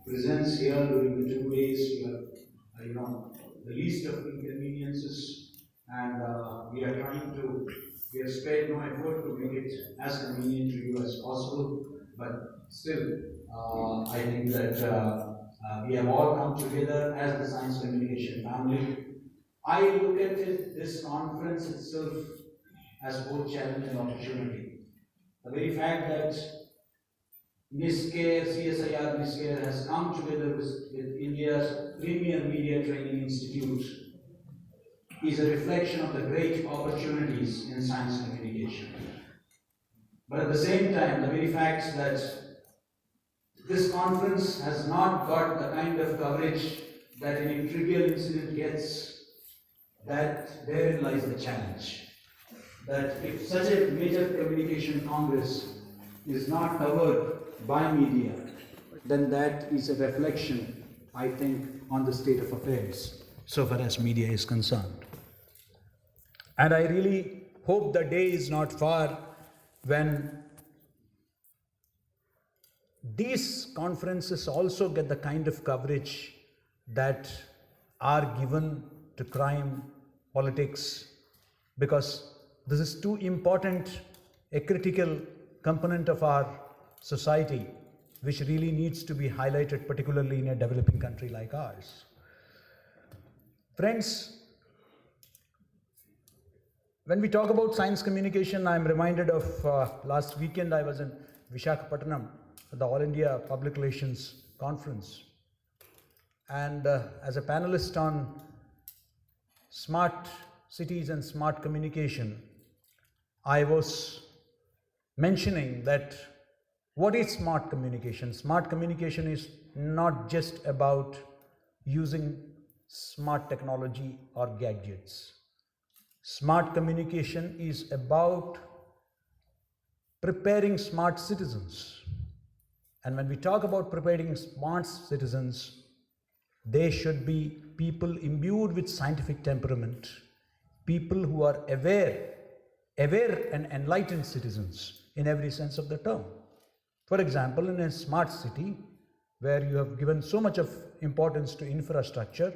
presence here during the 2 days. We have, the least of inconveniences, and we have spared no effort to make it as convenient to you as possible. But still, I think that we have all come together as the science communication family. I look at this conference itself as both challenge and opportunity. The very fact that NISCARE, CSIR NISCARE has come together with India's premier media training institute is a reflection of the great opportunities in science communication. But at the same time, the very fact that this conference has not got the kind of coverage that any trivial incident gets, that therein lies the challenge. That if such a major communication congress is not covered by media, then that is a reflection, I think, on the state of affairs, so far as media is concerned. And I really hope the day is not far when these conferences also get the kind of coverage that are given to crime, politics, because this is too important a critical component of our society, which really needs to be highlighted, particularly in a developing country like ours. Friends, when we talk about science communication, I'm reminded of last weekend I was in Visakhapatnam at the All India Public Relations Conference. And as a panelist on smart cities and smart communication, I was mentioning that what is smart communication? Smart communication is not just about using smart technology or gadgets. Smart communication is about preparing smart citizens. And when we talk about preparing smart citizens, they should be people imbued with scientific temperament, people who are aware and enlightened citizens in every sense of the term. For example, in a smart city where you have given so much of importance to infrastructure,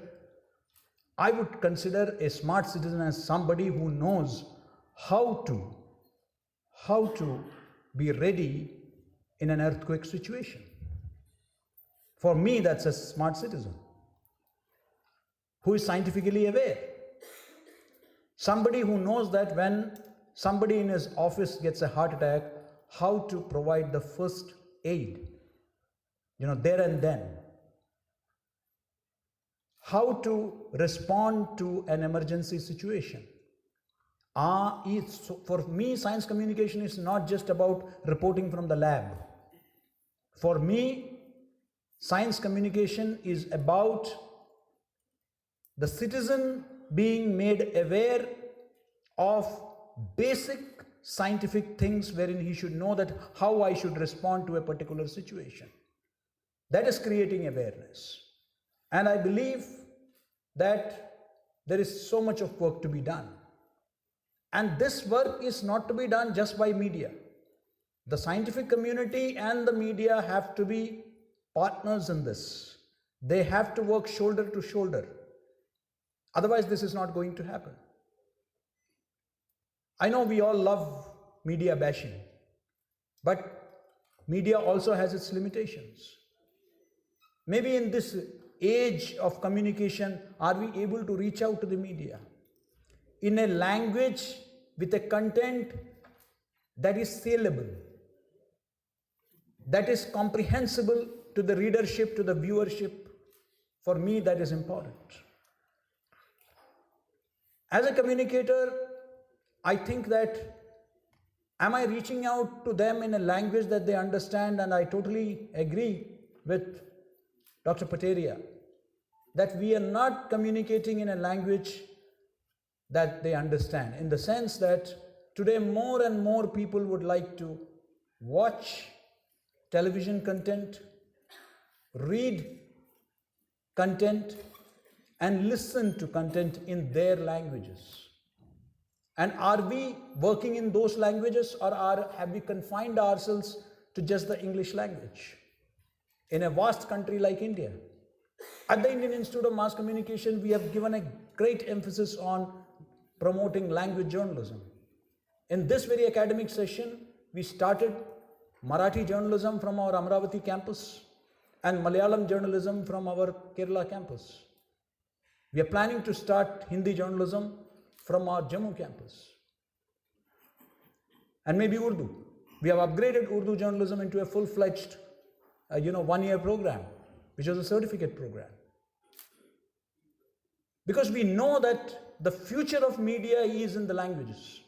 I would consider a smart citizen as somebody who knows how to be ready in an earthquake situation. For me, that's a smart citizen who is scientifically aware. Somebody who knows that when somebody in his office gets a heart attack, how to provide the first aid, there and then. How to respond to an emergency situation. For me, science communication is not just about reporting from the lab. For me, science communication is about the citizen being made aware of basic scientific things wherein he should know that how I should respond to a particular situation. That is creating awareness. And I believe that there is so much of work to be done. And this work is not to be done just by media. The scientific community and the media have to be partners in this. They have to work shoulder to shoulder. Otherwise, this is not going to happen. I know we all love media bashing, but media also has its limitations. Maybe in this age of communication, are we able to reach out to the media in a language with a content that is saleable, that is comprehensible to the readership, to the viewership? For me, that is important. As a communicator, I think that, am I reaching out to them in a language that they understand? And I totally agree with Dr. Pateria that we are not communicating in a language that they understand, in the sense that today more and more people would like to watch television content, read content, and listen to content in their languages. And are we working in those languages, or have we confined ourselves to just the English language? in a vast country like India. At the Indian Institute of Mass Communication, we have given a great emphasis on promoting language journalism. In this very academic session, we started Marathi journalism from our Amravati campus and Malayalam journalism from our Kerala campus. We are planning to start Hindi journalism from our Jammu campus. And maybe Urdu. We have upgraded Urdu journalism into a full-fledged, 1-year program, which is a certificate program. Because we know that the future of media is in the languages.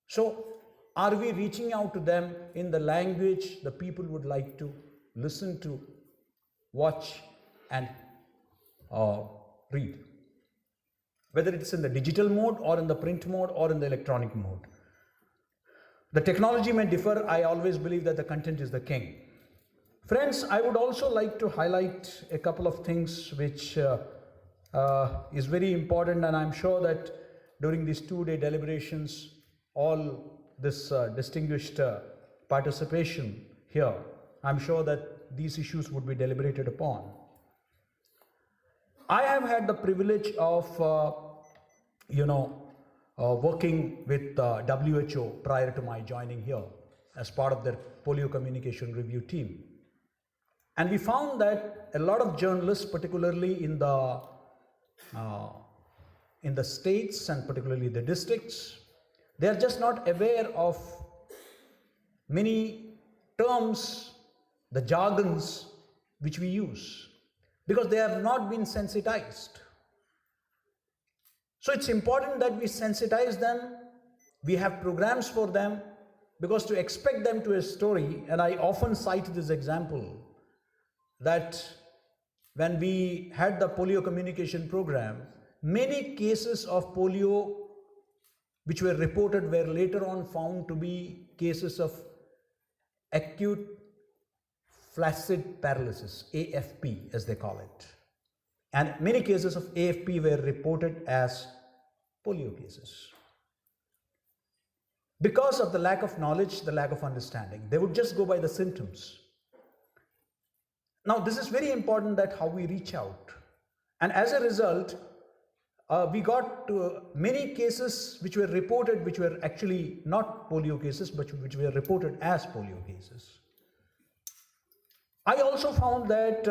So, are we reaching out to them in the language the people would like to listen to, watch, and read? Whether it's in the digital mode or in the print mode or in the electronic mode. The technology may differ. I always believe that the content is the king. Friends, I would also like to highlight a couple of things which is very important, and I'm sure that during these 2-day deliberations, all this distinguished participation here, I'm sure that these issues would be deliberated upon. I have had the privilege of, working with WHO prior to my joining here as part of their polio communication review team. And we found that a lot of journalists, particularly in the states and particularly the districts, they are just not aware of many terms, the jargons which we use, because they have not been sensitized. So it's important that we sensitize them, we have programs for them, because to expect them to a story, and I often cite this example, that when we had the polio communication program, many cases of polio which were reported were later on found to be cases of acute flaccid paralysis, AFP as they call it. And many cases of AFP were reported as polio cases. Because of the lack of knowledge, the lack of understanding, they would just go by the symptoms. Now, this is very important that how we reach out. And as a result, we got many cases which were reported, which were actually not polio cases, but which were reported as polio cases. I also found that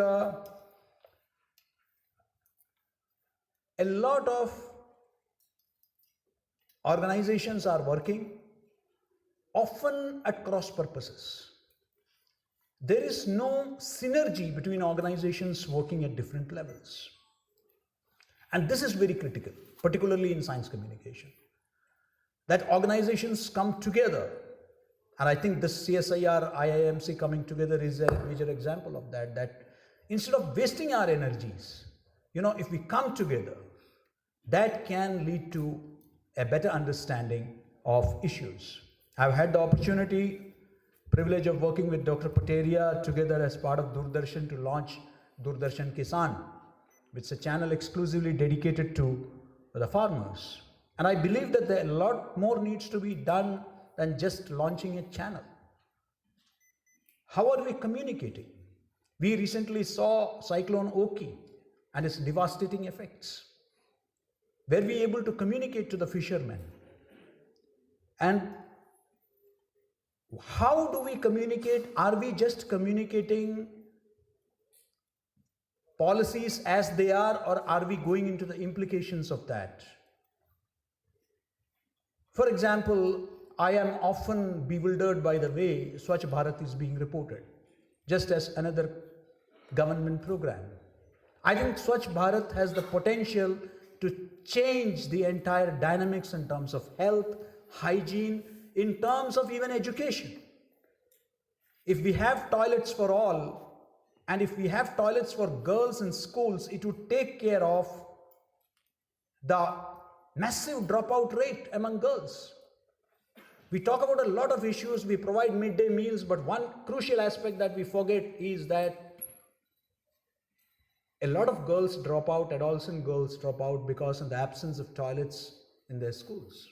a lot of organizations are working, often at cross purposes. There is no synergy between organizations working at different levels. And this is very critical, particularly in science communication, that organizations come together. And I think this CSIR, IIMC coming together is a major example of that, that instead of wasting our energies, if we come together, that can lead to a better understanding of issues. I've had the privilege of working with Dr. Pateria together as part of Doordarshan to launch Doordarshan Kisan, which is a channel exclusively dedicated to the farmers. And I believe that a lot more needs to be done than just launching a channel. How are we communicating? We recently saw Cyclone Oki and its devastating effects. Were we able to communicate to the fishermen? And how do we communicate? Are we just communicating policies as they are, or are we going into the implications of that? For example, I am often bewildered by the way Swachh Bharat is being reported, just as another government program. I think Swachh Bharat has the potential to change the entire dynamics in terms of health, hygiene, in terms of even education. If we have toilets for all, and if we have toilets for girls in schools, it would take care of the massive dropout rate among girls. We talk about a lot of issues, we provide midday meals, but one crucial aspect that we forget is that a lot of girls drop out, adolescent girls drop out because of the absence of toilets in their schools.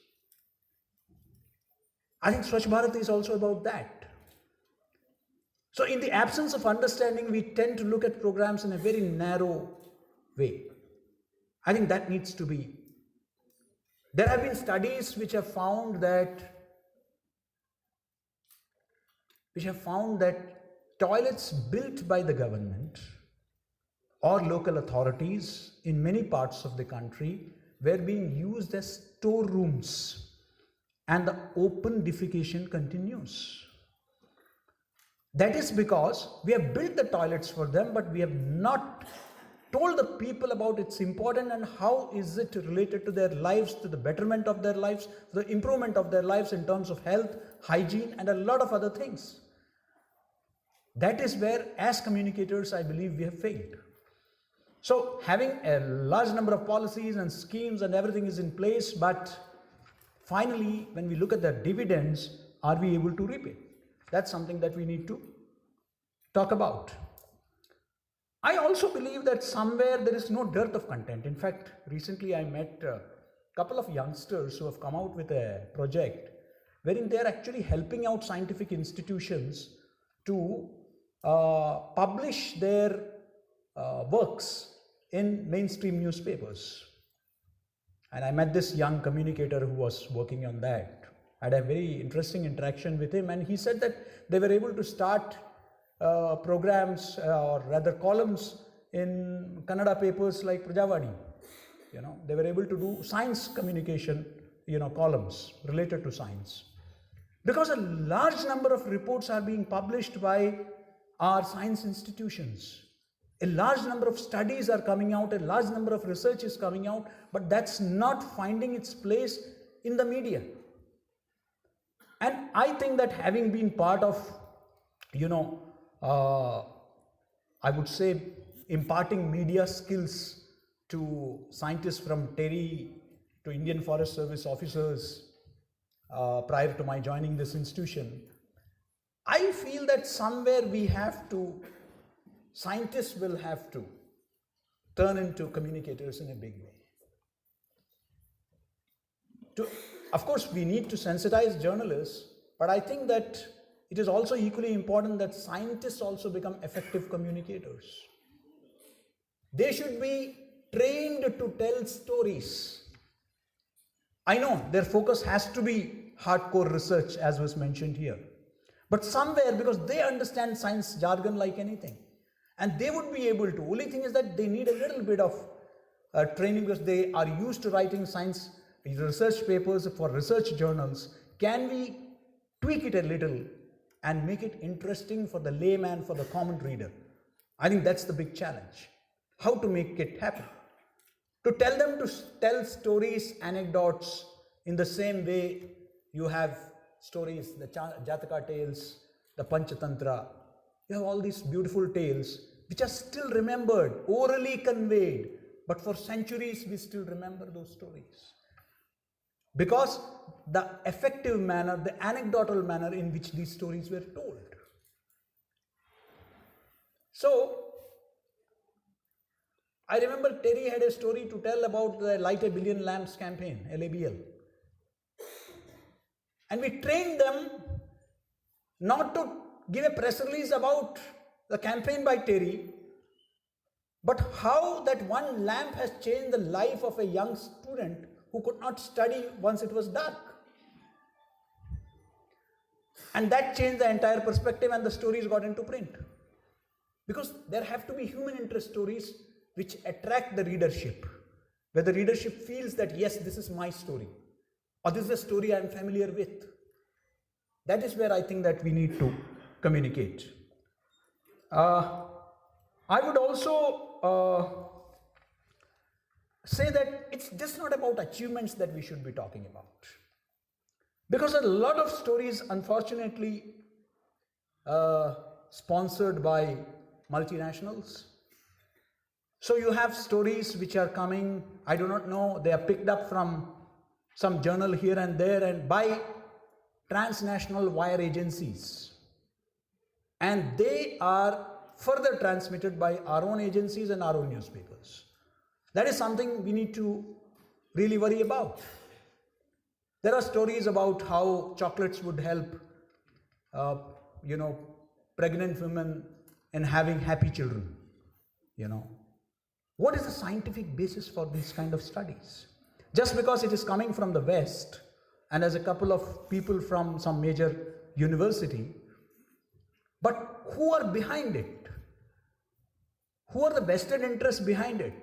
I think Swachh Bharat is also about that. So in the absence of understanding, we tend to look at programs in a very narrow way. I think that needs to be. There have been studies which have found that toilets built by the government or local authorities in many parts of the country were being used as storerooms, and the open defecation continues. That is because we have built the toilets for them, but we have not told the people about its importance and how is it related to their lives, to the betterment of their lives, the improvement of their lives in terms of health, hygiene, and a lot of other things. That is where, as communicators, I believe we have failed. So having a large number of policies and schemes and everything is in place, but finally, when we look at the dividends, are we able to reap it? That's something that we need to talk about. I also believe that somewhere there is no dearth of content. In fact, recently I met a couple of youngsters who have come out with a project wherein they are actually helping out scientific institutions to publish their works in mainstream newspapers. And I met this young communicator who was working on that. I had a very interesting interaction with him, and he said that they were able to start programs or rather columns in Kannada papers like Prajavadi. They were able to do science communication, columns related to science. Because a large number of reports are being published by our science institutions. A large number of studies are coming out, a large number of research is coming out, but that's not finding its place in the media. And I think that having been part of, I would say, imparting media skills to scientists from TERI to Indian Forest Service officers prior to my joining this institution, I feel that somewhere scientists will have to turn into communicators in a big way. Of course, we need to sensitize journalists, but I think that it is also equally important that scientists also become effective communicators. They should be trained to tell stories. I know their focus has to be hardcore research, as was mentioned here. But somewhere, because they understand science jargon like anything, and they would be able to, only thing is that they need a little bit of training because they are used to writing science research papers for research journals. Can we tweak it a little and make it interesting for the layman, for the common reader? I think that's the big challenge. How to make it happen? To tell them to tell stories, anecdotes in the same way you have stories, the Jataka tales, the Panchatantra. You have all these beautiful tales which are still remembered, orally conveyed, but for centuries we still remember those stories. Because the effective manner, the anecdotal manner in which these stories were told. So, I remember Terry had a story to tell about the Light a Billion Lamps campaign, LABL. And we trained them not to give a press release about the campaign by Terry, but how that one lamp has changed the life of a young student who could not study once it was dark. And that changed the entire perspective, and the stories got into print. Because there have to be human interest stories which attract the readership, where the readership feels that yes, this is my story, or this is a story I am familiar with. That is where I think that we need to communicate. I would also say that it's just not about achievements that we should be talking about. Because a lot of stories, unfortunately, sponsored by multinationals. So you have stories which are coming, I do not know, they are picked up from some journal here and there and by transnational wire agencies. And they are further transmitted by our own agencies and our own newspapers. That is something we need to really worry about. There are stories about how chocolates would help, pregnant women and having happy children, you know. What is the scientific basis for these kind of studies? Just because it is coming from the West and as a couple of people from some major university, but who are behind it? Who are the vested interests behind it?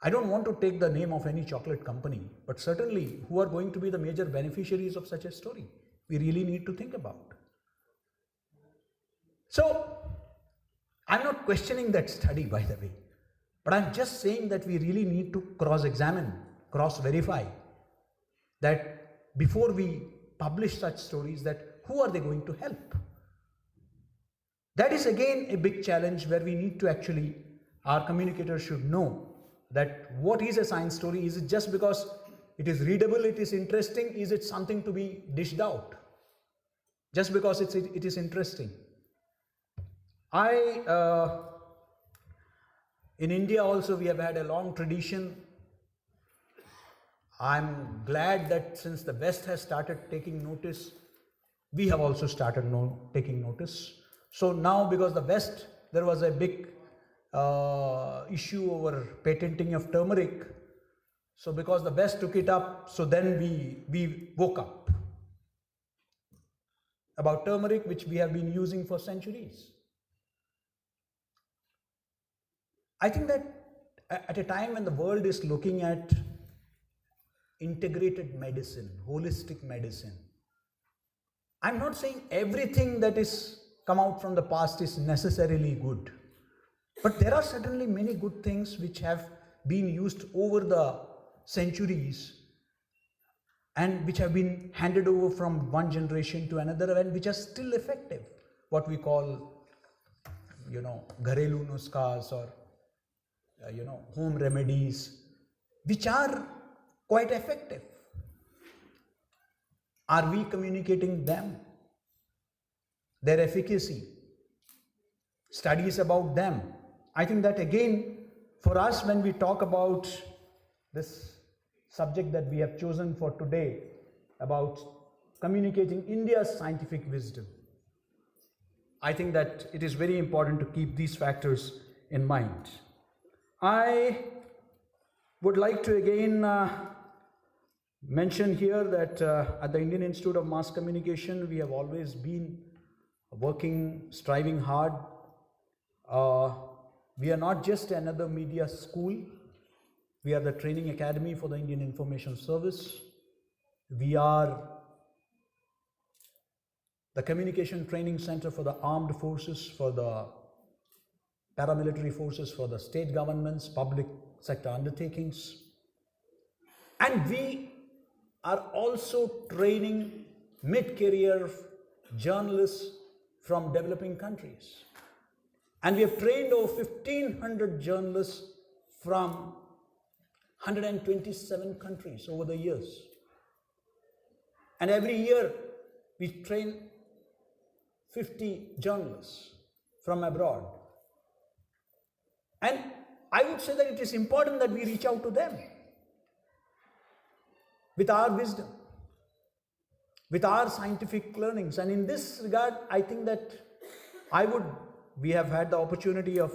I don't want to take the name of any chocolate company, but certainly who are going to be the major beneficiaries of such a story? We really need to think about. So, I'm not questioning that study, by the way, but I'm just saying that we really need to cross-examine, cross-verify that before we publish such stories, that who are they going to help? That is again a big challenge where we need to actually, our communicators should know that what is a science story? Is it just because it is readable, it is interesting? Is it something to be dished out? Just because it is interesting. In India also we have had a long tradition. I'm glad that since the West has started taking notice, we have also started taking notice. So now, because the West, there was a big issue over patenting of turmeric. So because the West took it up, so then we woke up about turmeric, which we have been using for centuries. I think that at a time when the world is looking at integrated medicine, holistic medicine, I'm not saying everything that is come out from the past is necessarily good, but there are certainly many good things which have been used over the centuries and which have been handed over from one generation to another and which are still effective. What we call, gharelu nuskas or, home remedies, which are quite effective. Are we communicating them? Their efficacy, studies about them. I think that again, for us, when we talk about this subject that we have chosen for today, about communicating India's scientific wisdom, I think that it is very important to keep these factors in mind. I would like to again mention here that at the Indian Institute of Mass Communication, we have always been working, striving hard. We are not just another media school. We are the training academy for the Indian Information Service. We are the communication training center for the armed forces, for the paramilitary forces, for the state governments, public sector undertakings. And we are also training mid-career journalists from developing countries. And we have trained over 1,500 journalists from 127 countries over the years. And every year we train 50 journalists from abroad. And I would say that it is important that we reach out to them with our wisdom, with our scientific learnings. And in this regard, I think that we have had the opportunity of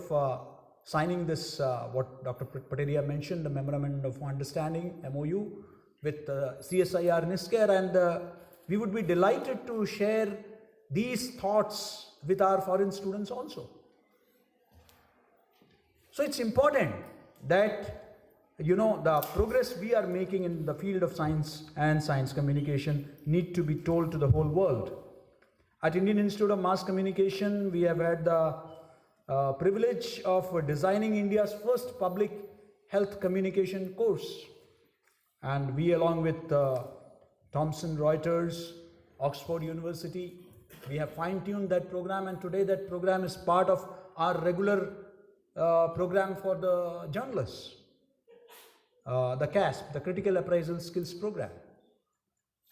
signing this, what Dr. Pateria mentioned, the Memorandum of Understanding, MOU, with CSIR NISCARE, and we would be delighted to share these thoughts with our foreign students also. So it's important that, the progress we are making in the field of science and science communication need to be told to the whole world. At Indian Institute of Mass Communication, we have had the privilege of designing India's first public health communication course. And we, along with Thomson Reuters, Oxford University, we have fine-tuned that program, and today that program is part of our regular program for the journalists, the CASP, the Critical Appraisal Skills Program.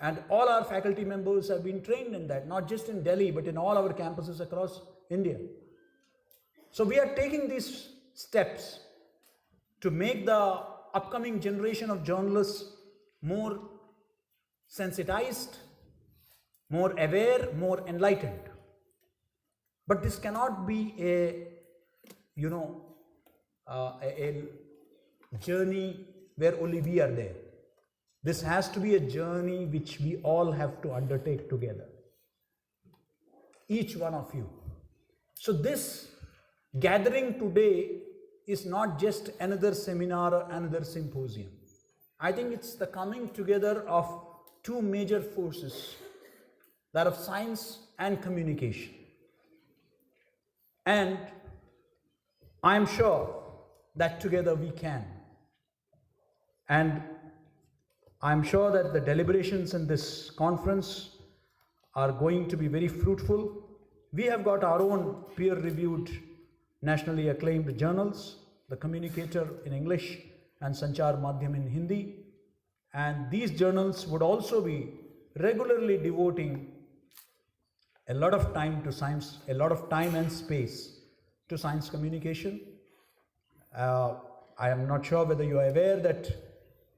And all our faculty members have been trained in that, not just in Delhi, but in all our campuses across India. So we are taking these steps to make the upcoming generation of journalists more sensitized, more aware, more enlightened. But this cannot be a, you know, a journey where only we are there. This has to be a journey which we all have to undertake together, each one of you. So this gathering today is not just another seminar or another symposium. I think it's the coming together of two major forces, that of science and communication. And I am sure that together we can. And I'm sure that the deliberations in this conference are going to be very fruitful. We have got our own peer-reviewed, nationally acclaimed journals, The Communicator in English and Sanchar Madhyam in Hindi. And these journals would also be regularly devoting a lot of time to science, a lot of time and space to science communication. I am not sure whether you are aware that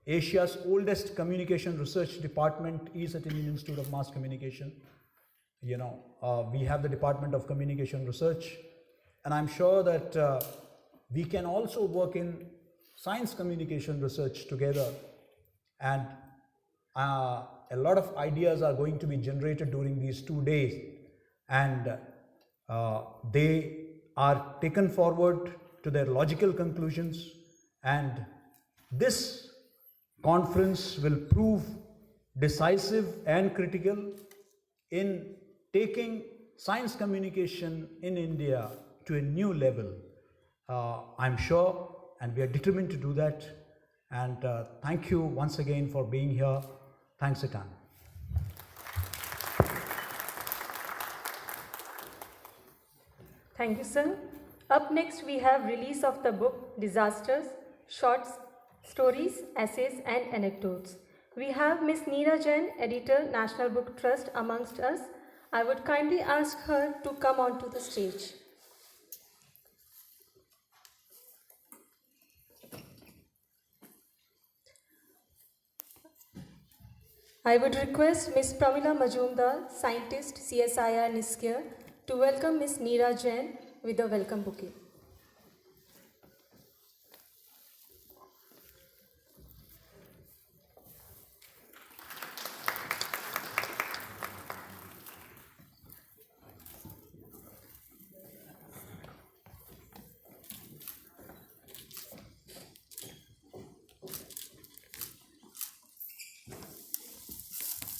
Asia's oldest communication research department is at Indian Institute of Mass Communication. You know, we have the Department of Communication Research, and I'm sure that we can also work in science communication research together, and a lot of ideas are going to be generated during these 2 days, and they are taken forward to their logical conclusions, and this conference will prove decisive and critical in taking science communication in India to a new level. I'm sure, and we are determined to do that. And thank you once again for being here. Thanks a ton. Thank you, sir. Up next, we have release of the book Disasters, Shorts, Stories, Essays and Anecdotes. We have Ms. Neera Jain, Editor, National Book Trust, amongst us. I would kindly ask her to come onto the stage. I would request Ms. Pramila Majumdar, Scientist, CSIR, Niskaya, to welcome Ms. Neera Jain with a welcome bouquet.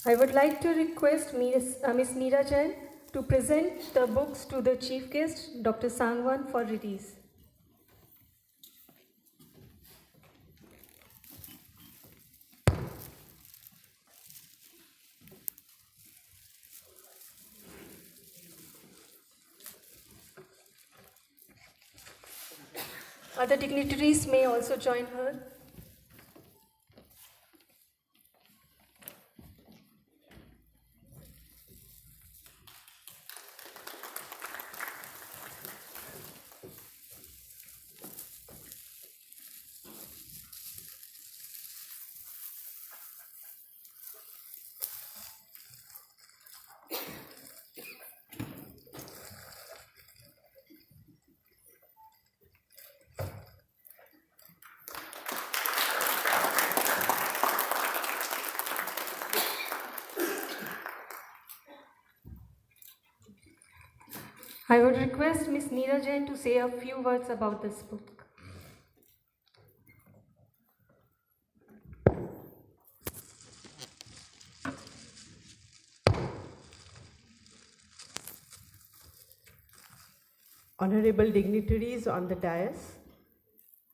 I would like to request Ms. Neera Jain to present the books to the chief guest, Dr. Sangwan, for release. Other dignitaries may also join her. I would request Ms. Neera Jain to say a few words about this book. Honorable dignitaries on the dais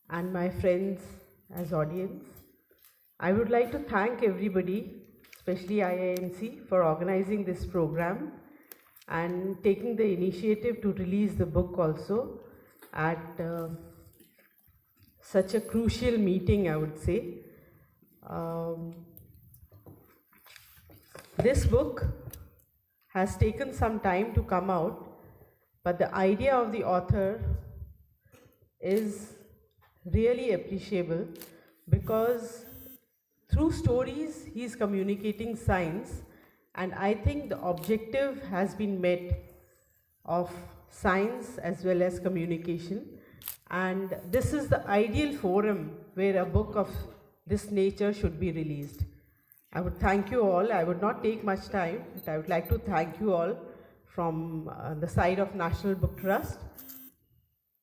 and my friends as audience, I would like to thank everybody, especially IINC, for organizing this program and taking the initiative to release the book also at such a crucial meeting, I would say. This book has taken some time to come out, but the idea of the author is really appreciable because through stories he is communicating science, and I think the objective has been met of science as well as communication. And this is the ideal forum where a book of this nature should be released. I would thank you all. I would not take much time, but I would like to thank you all from the side of National Book Trust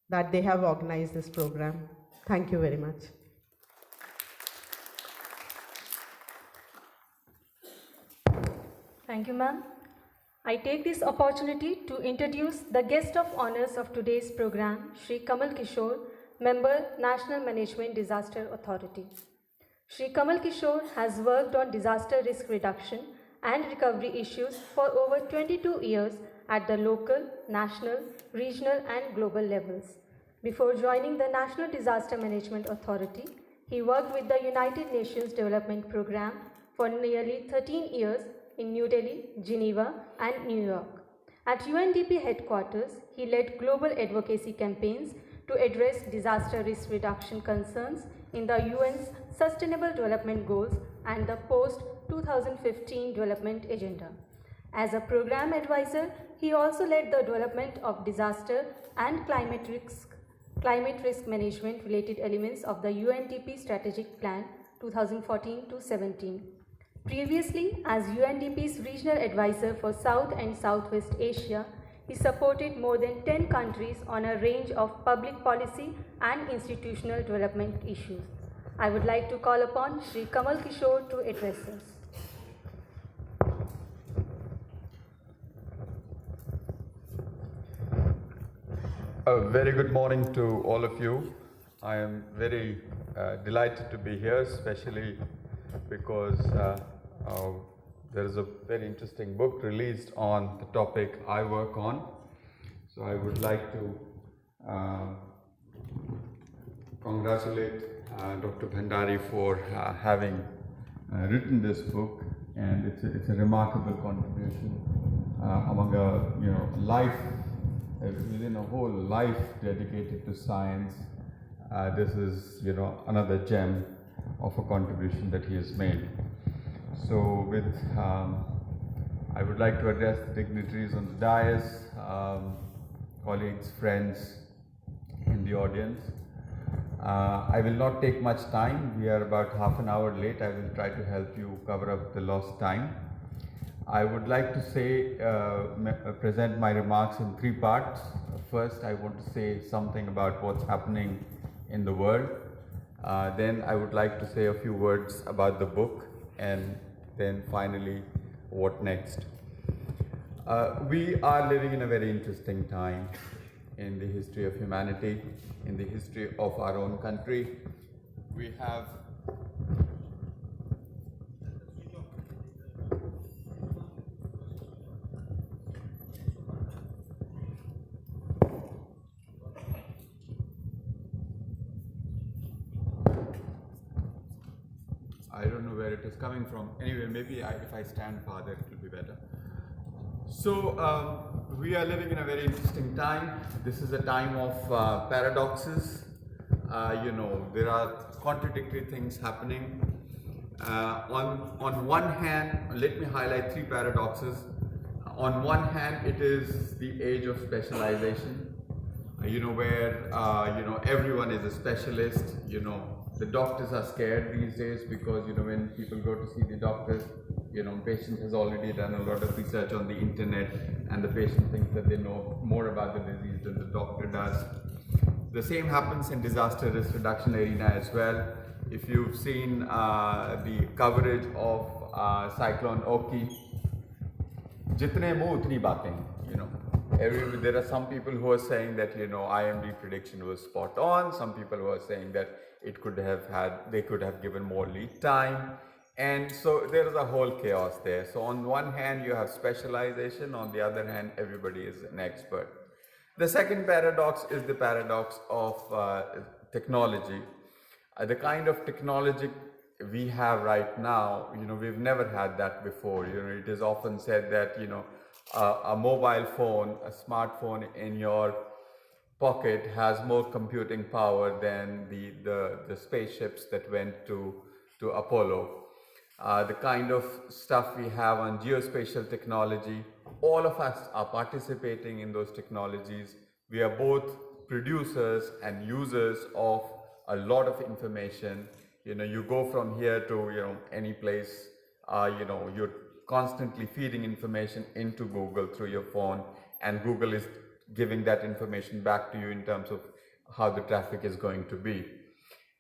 that they have organized this program. Thank you very much. Thank you, ma'am. I take this opportunity to introduce the guest of honors of today's program, Shri Kamal Kishore, Member, National Management Disaster Authority. Shri Kamal Kishore has worked on disaster risk reduction and recovery issues for over 22 years at the local, national, regional and global levels. Before joining the National Disaster Management Authority, he worked with the United Nations Development Programme for nearly 13 years in New Delhi, Geneva and New York. At UNDP headquarters, he led global advocacy campaigns to address disaster risk reduction concerns in the UN's Sustainable Development Goals and the post-2015 Development Agenda. As a program advisor, he also led the development of disaster and climate risk management related elements of the UNDP Strategic Plan 2014-17. Previously, as UNDP's regional advisor for South and Southwest Asia, he supported more than 10 countries on a range of public policy and institutional development issues. I would like to call upon Shri Kamal Kishore to address us. A very good morning to all of you. I am very delighted to be here, especially because there is a very interesting book released on the topic I work on. So I would like to congratulate Dr. Bhandari for having written this book, and it's a remarkable contribution among a life. Within a whole life dedicated to science, this is another gem of a contribution that he has made. So I would like to address the dignitaries on the dais, colleagues, friends in the audience. I will not take much time. We are about half an hour late. I will try to help you cover up the lost time. I would like to present my remarks in three parts. First, I want to say something about what's happening in the world. Then I would like to say a few words about the book, and then finally, what next. We are living in a very interesting time in the history of humanity, in the history of our own country. We have I don't know where it is coming from. Anyway, maybe if I stand farther, it will be better. So we are living in a very interesting time. This is a time of paradoxes. There are contradictory things happening. On one hand, let me highlight three paradoxes. On one hand, it is the age of specialization. Where everyone is a specialist. The doctors are scared these days because when people go to see the doctors, patient has already done a lot of research on the internet, and the patient thinks that they know more about the disease than the doctor does. The same happens in disaster risk reduction arena as well. If you've seen the coverage of Cyclone Oki, jitne muh utni baatein, there are some people who are saying that IMD prediction was spot on. Some people who are saying that they could have given more lead time, and so there is a whole chaos there. So on one hand you have specialization, on the other hand everybody is an expert. The second paradox is the paradox of technology. The kind of technology we have right now, we've never had that before. It is often said that a mobile phone, a smartphone in your pocket has more computing power than the spaceships that went to Apollo. The kind of stuff we have on geospatial technology all of us are participating in those technologies. We are both producers and users of a lot of information. You go from here to, any place, you're constantly feeding information into Google through your phone, and Google is giving that information back to you in terms of how the traffic is going to be.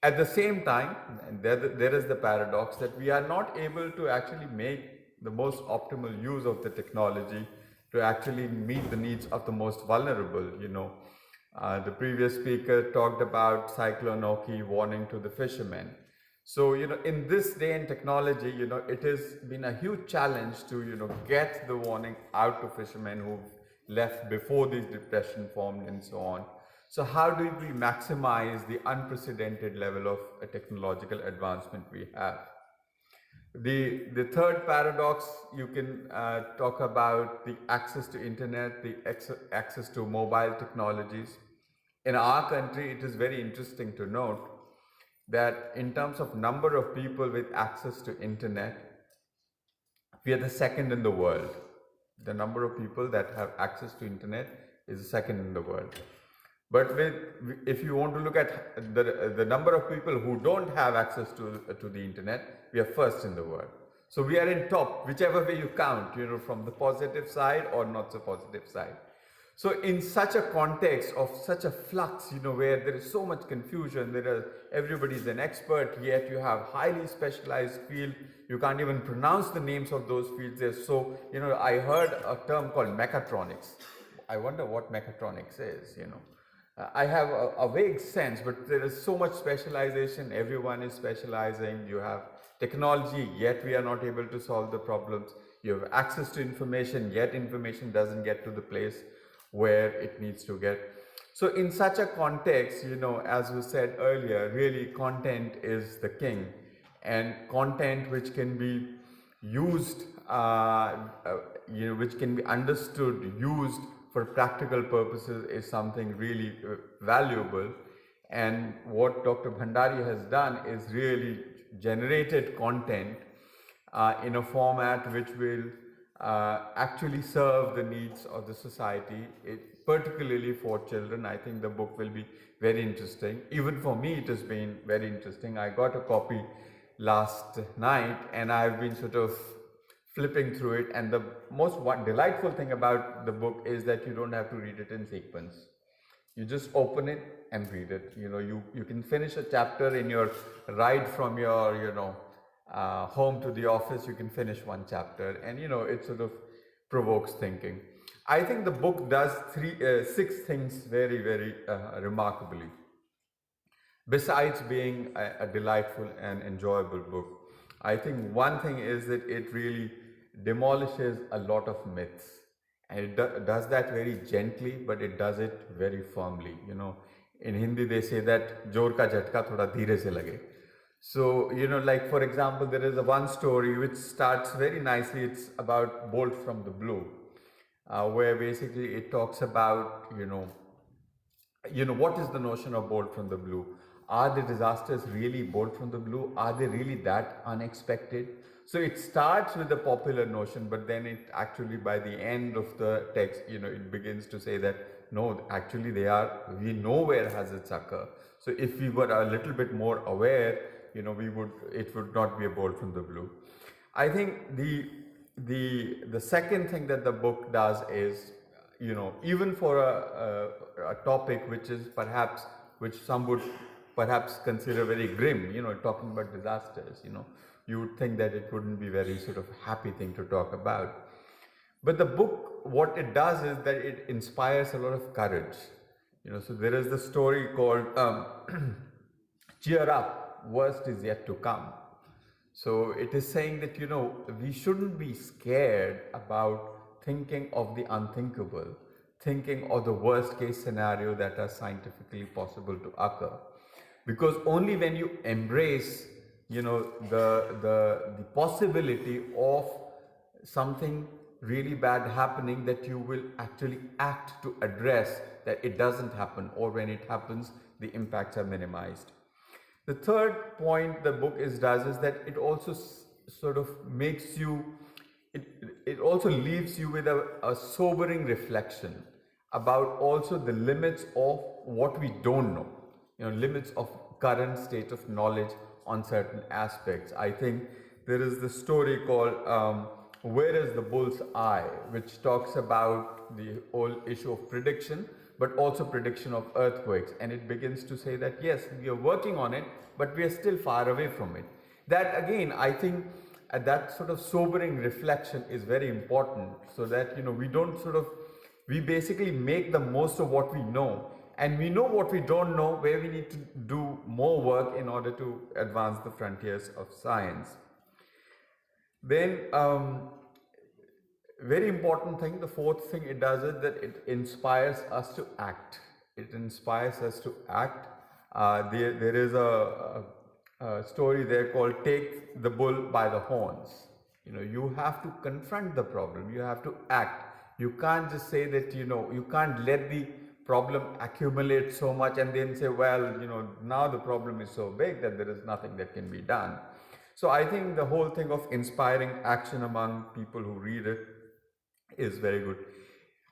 At the same time, there is the paradox that we are not able to actually make the most optimal use of the technology to actually meet the needs of the most vulnerable. The previous speaker talked about Cyclone Oki warning to the fishermen. So, in this day and technology, it has been a huge challenge to, get the warning out to fishermen who've left before this depression formed and so on. So how do we maximize the unprecedented level of technological advancement we have? The third paradox, you can talk about the access to internet, the access to mobile technologies. In our country, it is very interesting to note that in terms of number of people with access to internet, we are the second in the world. The number of people that have access to internet is the second in the world. But if you want to look at the number of people who don't have access to the internet, we are first in the world. So we are in top, whichever way you count, from the positive side or not so positive side. So in such a context of such a flux, where there is so much confusion, everybody's an expert, yet you have highly specialized field. You can't even pronounce the names of those fields. So, I heard a term called mechatronics. I wonder what mechatronics is, I have a vague sense, but there is so much specialization. Everyone is specializing. You have technology, yet we are not able to solve the problems. You have access to information, yet information doesn't get to the place where it needs to get. So in such a context, as we said earlier, really content is the king, and content which can be used, which can be understood, used for practical purposes is something really valuable. And what Dr. Bhandari has done is really generated content in a format which will actually serve the needs of the society, particularly for children. I think the book will be very interesting. Even for me, it has been very interesting. I got a copy last night and I've been sort of flipping through it, and the most delightful thing about the book is that you don't have to read it in sequence. You just open it and read it. You can finish a chapter in your ride from your home to the office. You can finish one chapter, and it sort of provokes thinking. I think the book does 6 things very, very remarkably. Besides being a delightful and enjoyable book, I think one thing is that it really demolishes a lot of myths, and it does that very gently, but it does it very firmly. In Hindi they say that jor ka jhatka thoda dheere se lage. So like for example, there is one story which starts very nicely. It's about Bolt from the Blue, where basically it talks about what is the notion of Bolt from the Blue. Are the disasters really bolt from the blue? Are they really that unexpected? So it starts with the popular notion, but then it actually, by the end of the text, it begins to say that no, actually we know where hazards occur. So if we were a little bit more aware, it would not be a bolt from the blue. I think the second thing that the book does is, even for a topic which some would perhaps consider very grim, talking about disasters, you would think that it wouldn't be very sort of happy thing to talk about. But the book, what it does is that it inspires a lot of courage. So there is the story called Cheer Up, Worst is Yet to Come. So it is saying that, we shouldn't be scared about thinking of the unthinkable, thinking of the worst case scenario that are scientifically possible to occur. Because only when you embrace, the possibility of something really bad happening, that you will actually act to address that it doesn't happen, or when it happens, the impacts are minimized. The third point the book does is that it also sort of makes you, it also leaves you with a sobering reflection about also the limits of what we don't know, limits of current state of knowledge on certain aspects. I think there is this story called Where is the Bull's Eye, which talks about the whole issue of prediction, but also prediction of earthquakes. And it begins to say that, yes, we are working on it, but we are still far away from it. That again, I think that sort of sobering reflection is very important, so that, we don't we basically make the most of what we know, and we know what we don't know, where we need to do more work in order to advance the frontiers of science. Then, very important thing, the fourth thing it does is that it inspires us to act. It inspires us to act. There is a story there called Take the Bull by the Horns. You have to confront the problem. You have to act. You can't just say that, you can't let the problem accumulate so much and then say, well, now the problem is so big that there is nothing that can be done. So I think the whole thing of inspiring action among people who read it is very good.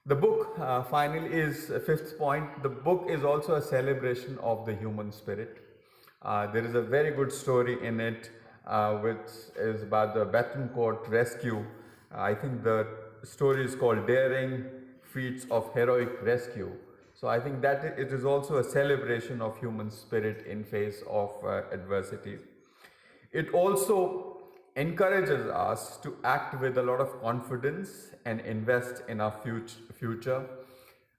The book finally is a fifth point. The book is also a celebration of the human spirit. There is a very good story in it which is about the Betancourt rescue. I think the story is called Daring Feats of Heroic Rescue. So I think that it is also a celebration of human spirit in face of adversity. It also encourages us to act with a lot of confidence and invest in our future.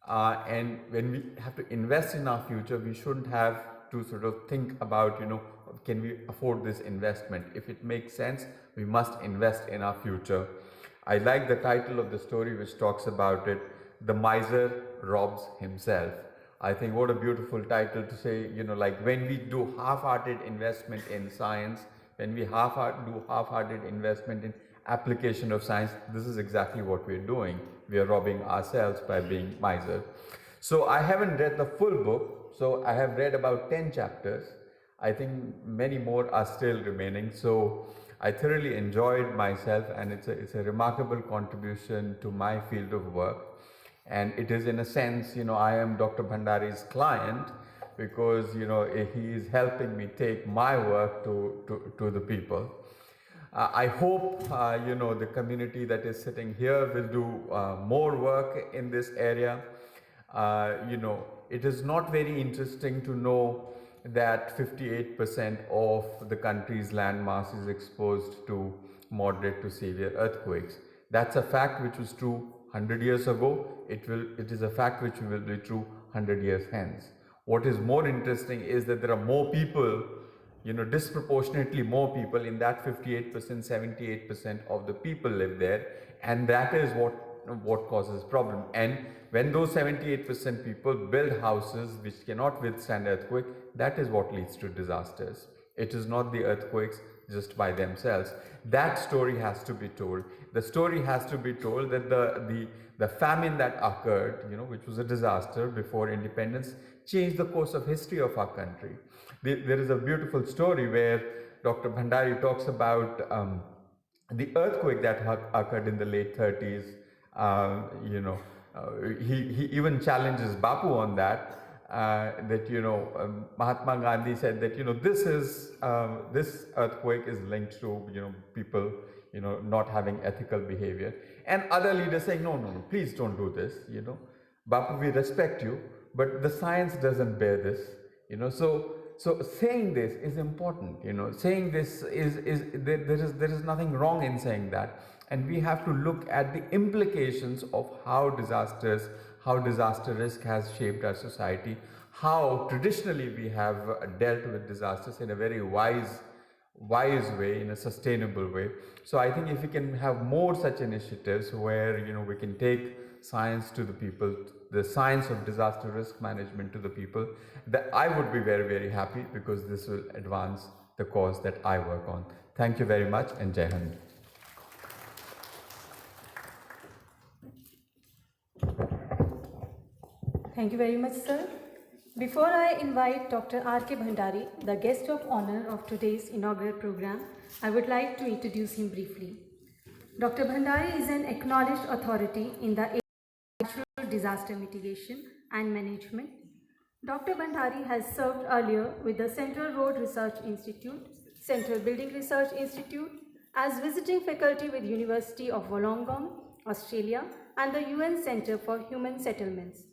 And when we have to invest in our future, we shouldn't have to sort of think about, can we afford this investment? If it makes sense, we must invest in our future. I like the title of the story which talks about it, The Miser Robs Himself. I think what a beautiful title to say, like when we do half-hearted investment in science, when we do half-hearted investment in application of science, this is exactly what we're doing. We are robbing ourselves by being miser. So I haven't read the full book, so I have read about 10 chapters. I think many more are still remaining. So I thoroughly enjoyed myself, and it's a remarkable contribution to my field of work. And it is, in a sense, I am Dr. Bhandari's client, because he is helping me take my work to the people. I hope the community that is sitting here will do more work in this area. It is not very interesting to know that 58% of the country's land mass is exposed to moderate to severe earthquakes. That's a fact which was true 100 years ago. It is a fact which will be true 100 years hence. What is more interesting is that there are more people, disproportionately more people in that 58%, 78% of the people live there, and that is what causes problem. And when those 78% people build houses which cannot withstand earthquake, that is what leads to disasters. It is not the earthquakes just by themselves. That story has to be told. The story has to be told that the famine that occurred, which was a disaster before independence, changed the course of history of our country. There is a beautiful story where Dr. Bhandari talks about the earthquake that occurred in the late 30s. He even challenges Bapu on that. Mahatma Gandhi said that this earthquake is linked to people not having ethical behavior, and other leaders saying no, please don't do this. Bapu, we respect you, but the science doesn't bear this. So saying this is important. Saying this there is nothing wrong in saying that, and we have to look at the implications of how disaster risk has shaped our society, how traditionally we have dealt with disasters in a very wise way, in a sustainable way. So I think if we can have more such initiatives where we can take science to the people, the science of disaster risk management to the people, that I would be very, very happy, because this will advance the cause that I work on. Thank you very much, and Jai Hind. Thank you very much, sir. Before I invite Dr. R.K. Bhandari, the guest of honor of today's inaugural program, I would like to introduce him briefly. Dr. Bhandari is an acknowledged authority in the area of natural disaster mitigation and management. Dr. Bhandari has served earlier with the Central Road Research Institute, Central Building Research Institute, as visiting faculty with University of Wollongong, Australia, and the UN Center for Human Settlements.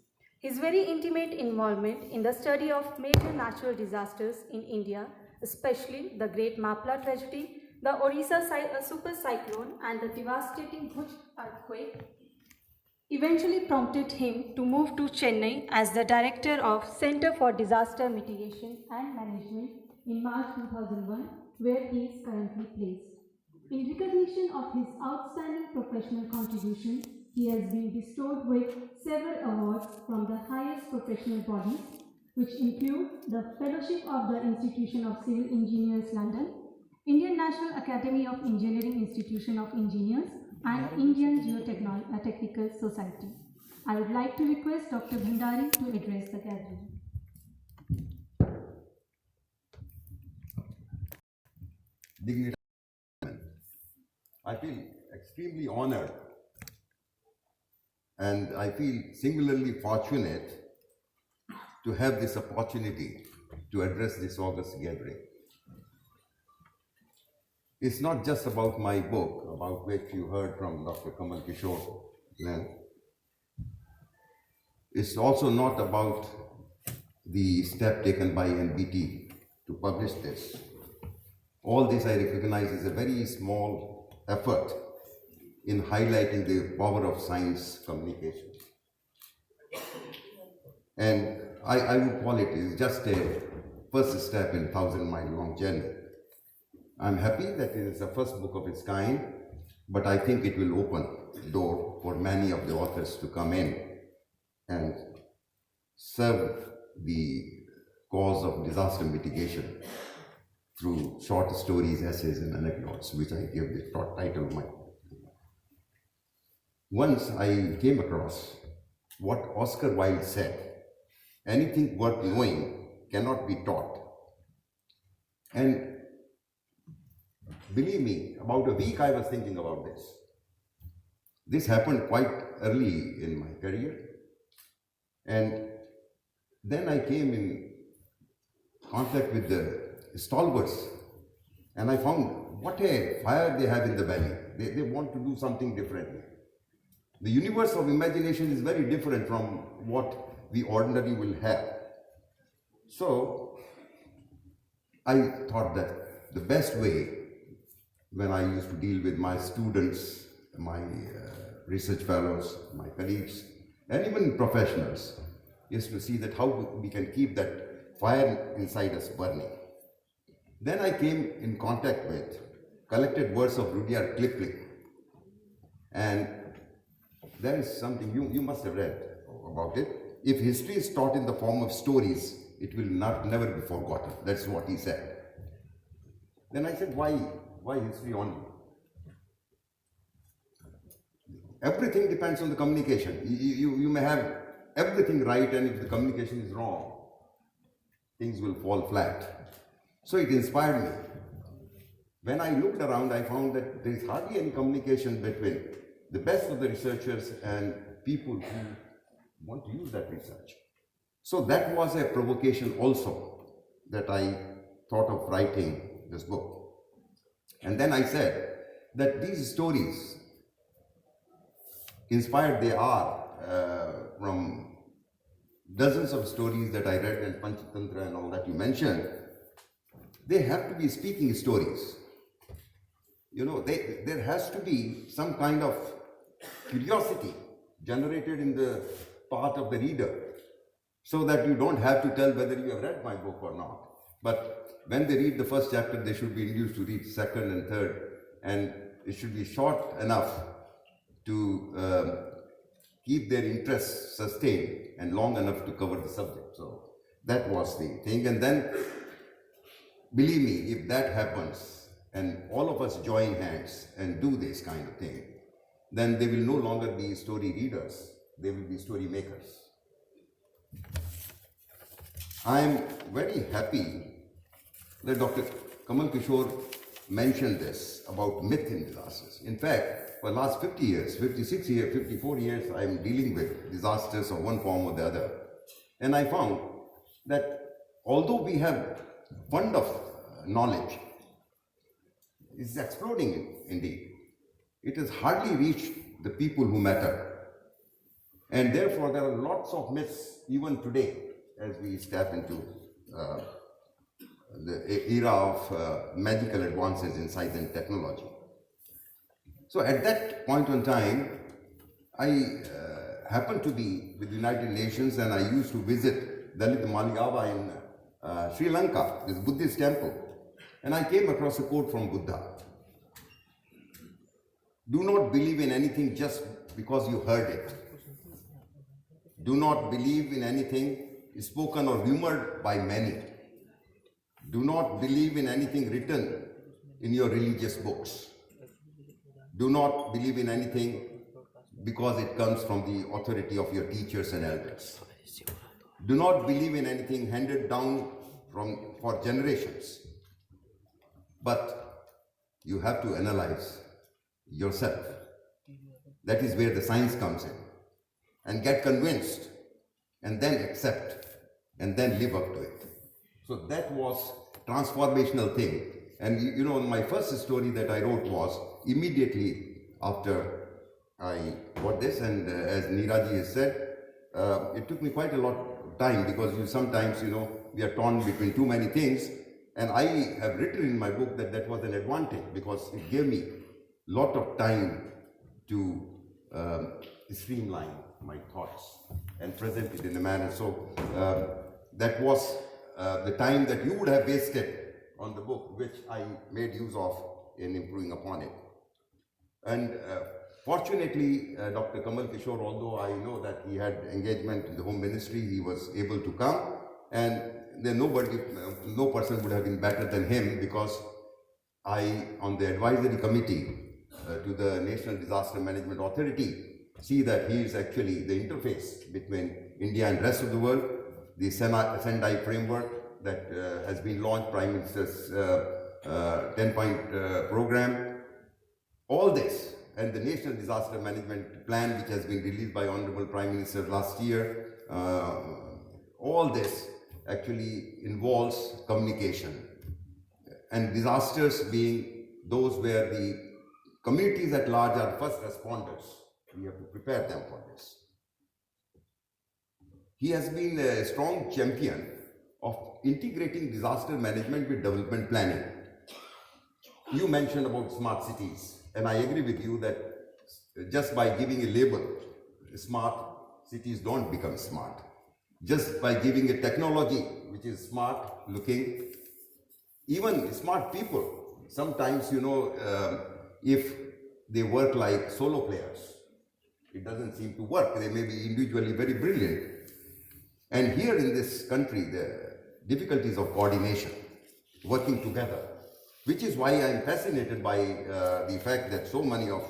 His very intimate involvement in the study of major natural disasters in India, especially the Great Mapla tragedy, the Orissa super cyclone, and the devastating Bhuj earthquake, eventually prompted him to move to Chennai as the director of Center for Disaster Mitigation and Management in March 2001, where he is currently placed. In recognition of his outstanding professional contribution, he has been bestowed with several awards from the highest professional bodies, which include the Fellowship of the Institution of Civil Engineers London, Indian National Academy of Engineering Institution of Engineers, and Indian Geotechnical Society. I would like to request Dr. Bhandari to address the gathering. Dignity. I feel extremely honored and I feel singularly fortunate to have this opportunity to address this august gathering. It's not just about my book, about which you heard from Dr. Kamal Kishore. It's also not about the step taken by NBT to publish this. All this I recognize is a very small effort in highlighting the power of science communication. And I would call it is just a first step in 1,000-mile long journey. I'm happy that it is the first book of its kind, but I think it will open the door for many of the authors to come in and serve the cause of disaster mitigation through short stories, essays, and anecdotes, which I give the title of my book. Once I came across what Oscar Wilde said, anything worth knowing cannot be taught. And believe me, about a week I was thinking about this. This happened quite early in my career. And then I came in contact with the stalwarts and I found what a fire they have in the belly. They want to do something differently. The universe of imagination is very different from what we ordinarily will have. So I thought that the best way, when I used to deal with my students, my research fellows, my colleagues, and even professionals, is to see that how we can keep that fire inside us burning. Then I came in contact with collected words of Rudyard Kipling, and there is something you must have read about it. If history is taught in the form of stories, it will never be forgotten. That's what he said. Then I said, why history only? Everything depends on the communication. You may have everything right, and if the communication is wrong, things will fall flat. So it inspired me. When I looked around, I found that there is hardly any communication between the best of the researchers and people who want to use that research. So that was a provocation also that I thought of writing this book. And then I said that these stories, inspired they are from dozens of stories that I read and Panchatantra and all that you mentioned, they have to be speaking stories. You know, there has to be some kind of curiosity generated in the part of the reader, so that you don't have to tell whether you have read my book or not. But when they read the first chapter, they should be induced to read second and third, and it should be short enough to keep their interest sustained and long enough to cover the subject. So that was the thing. And then, believe me, if that happens and all of us join hands and do this kind of thing, then they will no longer be story readers, they will be story makers. I am very happy that Dr. Kamal Kishore mentioned this about myth in disasters. In fact, for the last 50 years, 56 years, 54 years, I'm dealing with disasters of one form or the other. And I found that although we have fund of knowledge, it's exploding indeed. It has hardly reached the people who matter. And therefore, there are lots of myths even today as we step into the era of magical advances in science and technology. So at that point in time, I happened to be with the United Nations, and I used to visit Dalit Maliava in Sri Lanka, this Buddhist temple. And I came across a quote from Buddha. Do not believe in anything just because you heard it. Do not believe in anything spoken or rumored by many. Do not believe in anything written in your religious books. Do not believe in anything because it comes from the authority of your teachers and elders. Do not believe in anything handed down for generations. But you have to analyze yourself. That is where the science comes in. And get convinced, and then accept, and then live up to it. So that was transformational thing. And you know, my first story that I wrote was immediately after I got this, and as Neeraji has said, it took me quite a lot of time because sometimes, we are torn between too many things. And I have written in my book that was an advantage because it gave me a lot of time to streamline my thoughts and present it in a manner. So that was the time that you would have wasted on the book, which I made use of in improving upon it. And fortunately, Dr. Kamal Kishore, although I know that he had engagement in the Home Ministry, he was able to come, and no person would have been better than him, because I, on the advisory committee to the National Disaster Management Authority, see that he is actually the interface between India and rest of the world. The Sendai framework that has been launched, Prime Minister's 10-point program, all this, and the National Disaster Management Plan, which has been released by Honorable Prime Minister last year, all this actually involves communication. And disasters being those where the communities at large are first responders. We have to prepare them for this. He has been a strong champion of integrating disaster management with development planning. You mentioned about smart cities, and I agree with you that just by giving a label, smart cities don't become smart. Just by giving a technology which is smart looking, even smart people, sometimes, if they work like solo players, it doesn't seem to work. They may be individually very brilliant. And here in this country, the difficulties of coordination, working together, which is why I'm fascinated by the fact that so many of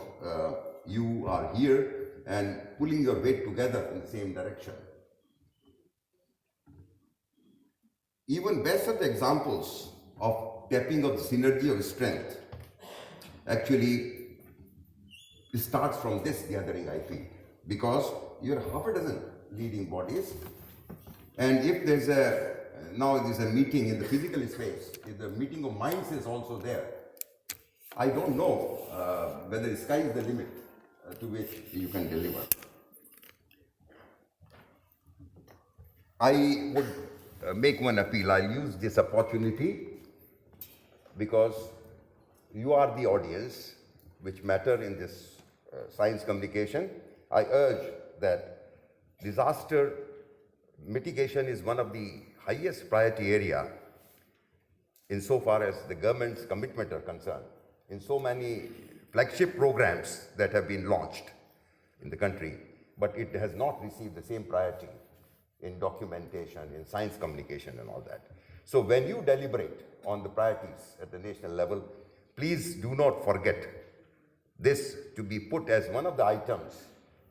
you are here and pulling your weight together in the same direction. Even best of the examples of tapping of the synergy of strength actually starts from this gathering, I feel, because you're half a dozen leading bodies, and if there's a meeting in the physical space, if the meeting of minds is also there, I don't know whether the sky is the limit to which you can deliver. I would make one appeal. I'll use this opportunity because you are the audience which matter in this science communication. I urge that disaster mitigation is one of the highest priority area insofar as the government's commitment are concerned. In so many flagship programs that have been launched in the country, but it has not received the same priority in documentation, in science communication and all that. So when you deliberate on the priorities at the national level, please do not forget this to be put as one of the items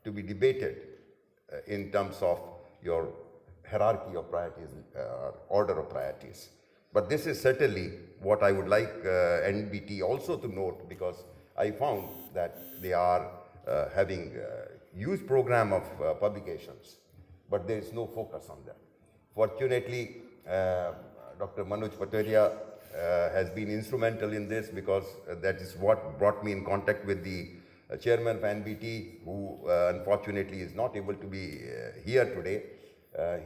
to be debated in terms of your hierarchy of priorities, order of priorities. But this is certainly what I would like NBT also to note, because I found that they are having a huge program of publications, but there is no focus on them. Fortunately, Dr. Manoj Pataria has been instrumental in this, because that is what brought me in contact with the chairman of NBT, who unfortunately is not able to be here today.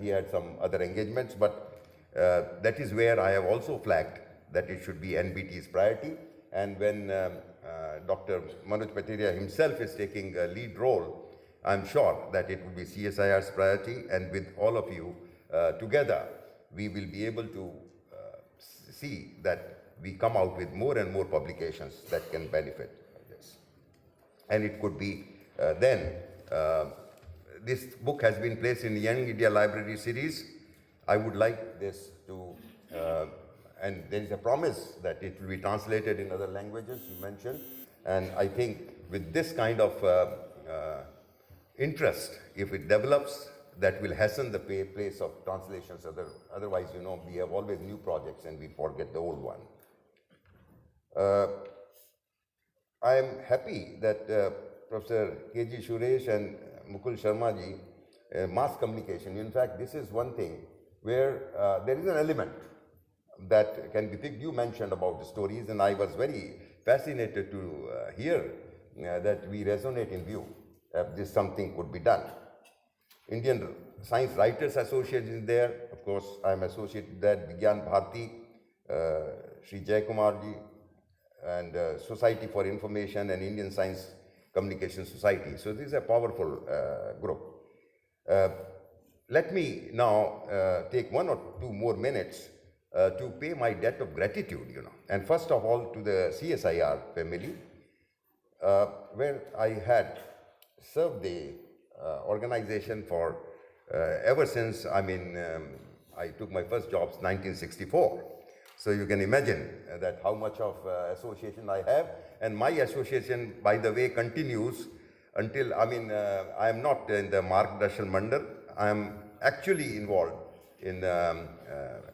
He had some other engagements, but that is where I have also flagged that it should be NBT's priority. And when Dr. Manoj Pataria himself is taking a lead role, I'm sure that it will be CSIR's priority, and with all of you together, we will be able to see that we come out with more and more publications that can benefit this. And it could be this book has been placed in the Young India Library series. I would like this to, and there is a promise that it will be translated in other languages, you mentioned. And I think with this kind of interest, if it develops, that will hasten the pace of translations. Otherwise, you know, we have always new projects and we forget the old one. I am happy that Professor K.G. Suresh and Mukul Sharma ji, mass communication. In fact, this is one thing where there is an element that can be picked. You mentioned about the stories, and I was very fascinated to hear that we resonate in view that this something could be done. Indian Science Writers Association is there. Of course, I am associated with that. Vigyan Bharati, Sri Jayakumar ji, and Society for Information and Indian Science Communication Society. So this is a powerful group. Let me now take 1 or 2 more minutes to pay my debt of gratitude, you know. And first of all, to the CSIR family, where I had served the organization for ever since, I took my first jobs 1964. So you can imagine that how much of association I have. And my association, by the way, continues until, I am not in the Margdarshan Mandal. I am actually involved in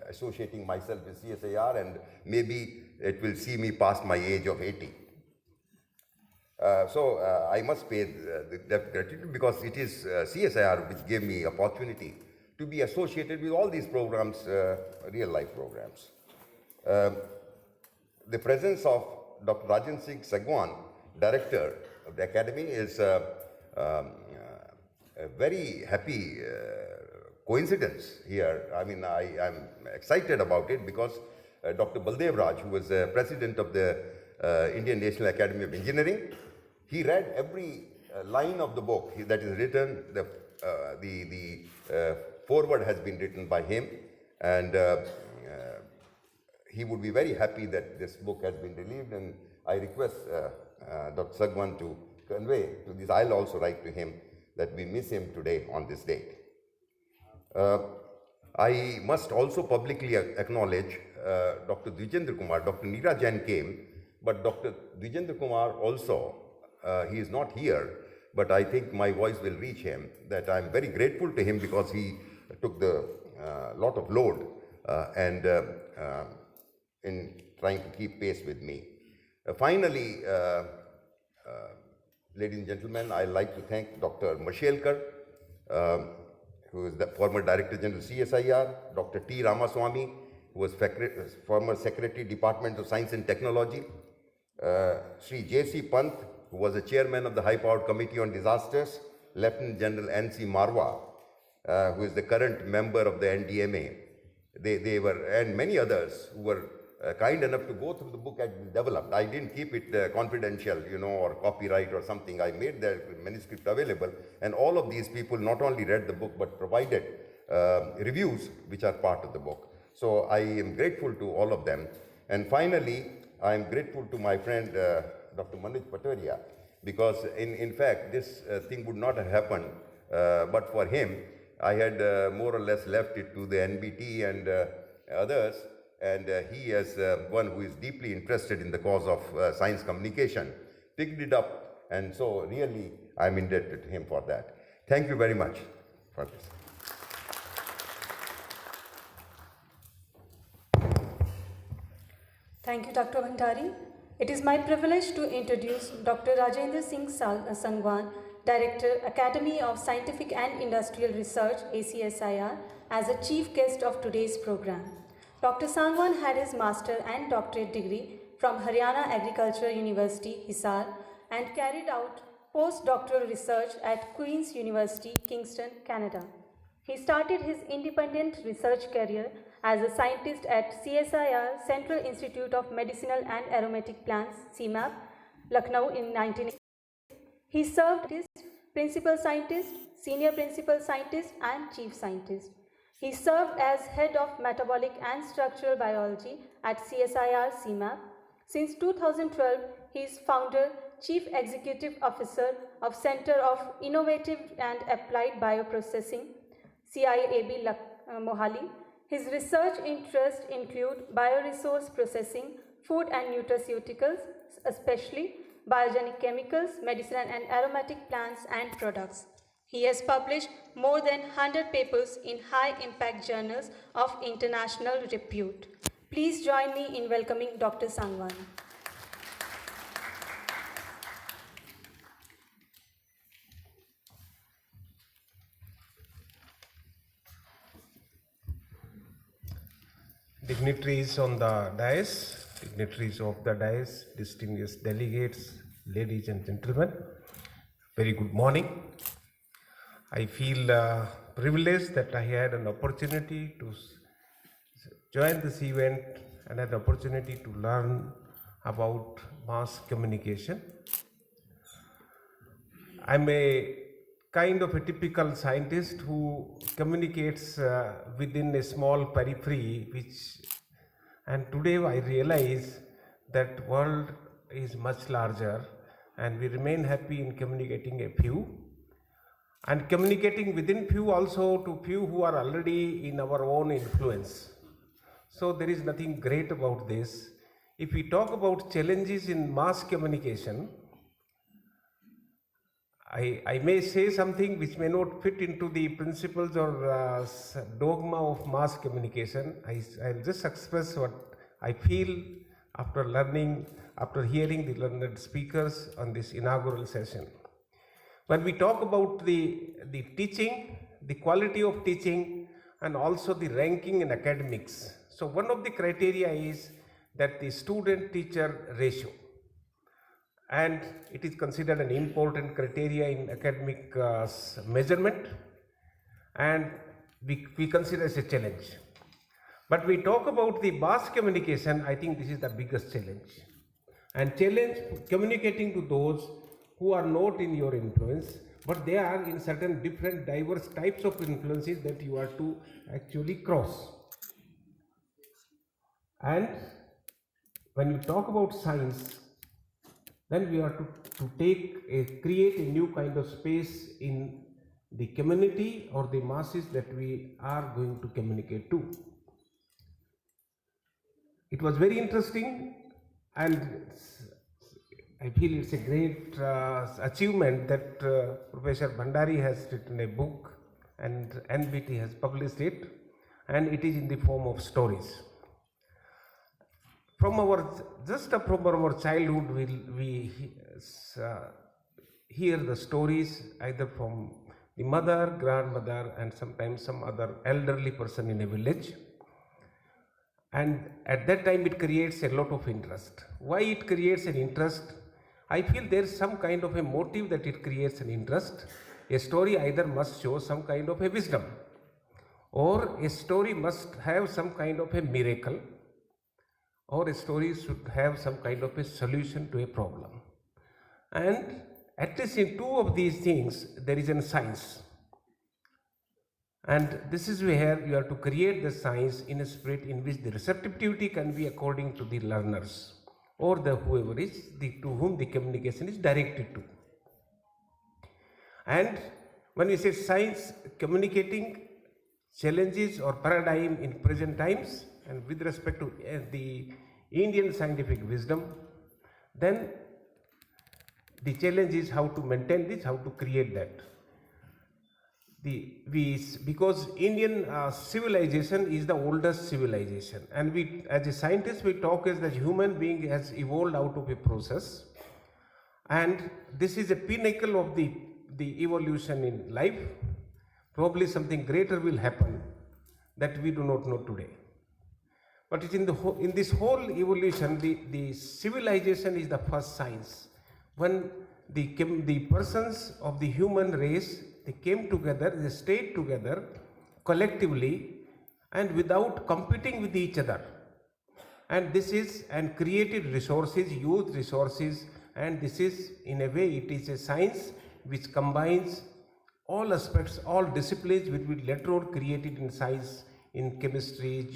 associating myself with CSIR, and maybe it will see me past my age of 80. So I must pay the gratitude, because it is CSIR which gave me opportunity to be associated with all these programs, real life programs. The presence of Dr. Rajan Singh Sagwan, director of the academy, is a very happy coincidence here. I am excited about it, because Dr. Baldev Raj, who was president of the Indian National Academy of Engineering, he read every line of the book that is written. The foreword has been written by him, and he would be very happy that this book has been released, and I request Dr. Sagwan to convey to this. I'll also write to him that we miss him today on this date. I must also publicly acknowledge Dr. Dvijendra Kumar. Dr. Neera Jain came, but Dr. Dvijendra Kumar also, he is not here, but I think my voice will reach him, that I'm very grateful to him, because he took the lot of load in trying to keep pace with me. Finally, ladies and gentlemen, I'd like to thank Dr. Mashelkar, who is the former Director General CSIR, Dr. T. Ramaswamy, who was former Secretary, Department of Science and Technology, Sri J.C. Pant, who was the Chairman of the High-Powered Committee on Disasters, Lieutenant General N.C. Marwa, who is the current member of the NDMA. They were, and many others who were kind enough to go through the book and developed. I didn't keep it confidential, you know, or copyright or something. I made the manuscript available, and all of these people not only read the book but provided reviews which are part of the book. So I am grateful to all of them. And finally, I am grateful to my friend Dr. Manoj Pataria, because in fact this thing would not have happened but for him. I had more or less left it to the NBT and others, and he, as one who is deeply interested in the cause of science communication, picked it up, and so really I'm indebted to him for that. Thank you very much for this. Thank you, Dr. Bhandari. It is my privilege to introduce Dr. Rajendra Singh Sangwan, Director, Academy of Scientific and Industrial Research, ACSIR, as a chief guest of today's program. Dr. Sangwan had his master and doctorate degree from Haryana Agricultural University, Hisar, and carried out postdoctoral research at Queen's University, Kingston, Canada. He started his independent research career as a scientist at CSIR, Central Institute of Medicinal and Aromatic Plants, CMAP, Lucknow in 1980. He served as principal scientist, senior principal scientist, and chief scientist. He served as head of metabolic and structural biology at CSIR CMAP. Since 2012, he is founder, chief executive officer of Center of Innovative and Applied Bioprocessing, CIAB Mohali. His research interests include bioresource processing, food and nutraceuticals, especially biogenic chemicals, medicinal and aromatic plants and products. He has published more than 100 papers in high-impact journals of international repute. Please join me in welcoming Dr. Sangwan. Dignitaries on the dais, dignitaries of the dais, distinguished delegates, ladies and gentlemen, very good morning. I feel privileged that I had an opportunity to join this event and an opportunity to learn about mass communication. I'm a kind of a typical scientist who communicates within a small periphery, and today I realize that world is much larger, and we remain happy in communicating a few, and communicating within few also to few who are already in our own influence. So there is nothing great about this. If we talk about challenges in mass communication, I may say something which may not fit into the principles or dogma of mass communication. I'll just express what I feel after hearing the learned speakers on this inaugural session. When we talk about the teaching, the quality of teaching, and also the ranking in academics, so one of the criteria is that the student-teacher ratio. And it is considered an important criteria in academic measurement, and we consider as a challenge. But we talk about the mass communication, I think this is the biggest challenge. And challenge communicating to those who are not in your influence, but they are in certain different diverse types of influences that you are to actually cross. And when you talk about science, then we are to create a new kind of space in the community or the masses that we are going to communicate to. It was very interesting, and I feel it's a great achievement that Professor Bhandari has written a book and NBT has published it, and it is in the form of stories. From our childhood, we hear the stories either from the mother, grandmother, and sometimes some other elderly person in a village. And at that time, it creates a lot of interest. Why it creates an interest? I feel there is some kind of a motive that it creates an interest. A story either must show some kind of a wisdom, or a story must have some kind of a miracle, or a story should have some kind of a solution to a problem. And at least in two of these things, there is a science. And this is where you have to create the science in a spirit in which the receptivity can be according to the learners or the whoever is to whom the communication is directed to. And when we say science communicating challenges or paradigm in present times, and with respect to the Indian scientific wisdom, then the challenge is how to maintain this, how to create that. because Indian civilization is the oldest civilization, and we, as a scientist, we talk as the human being has evolved out of a process, and this is a pinnacle of the evolution in life. Probably something greater will happen that we do not know today. But it's in this whole evolution, the civilization is the first science. When the persons of the human race, they came together, they stayed together collectively and without competing with each other. And created resources, used resources, and this is, in a way, it is a science which combines all aspects, all disciplines which we later on created in science, in chemistry,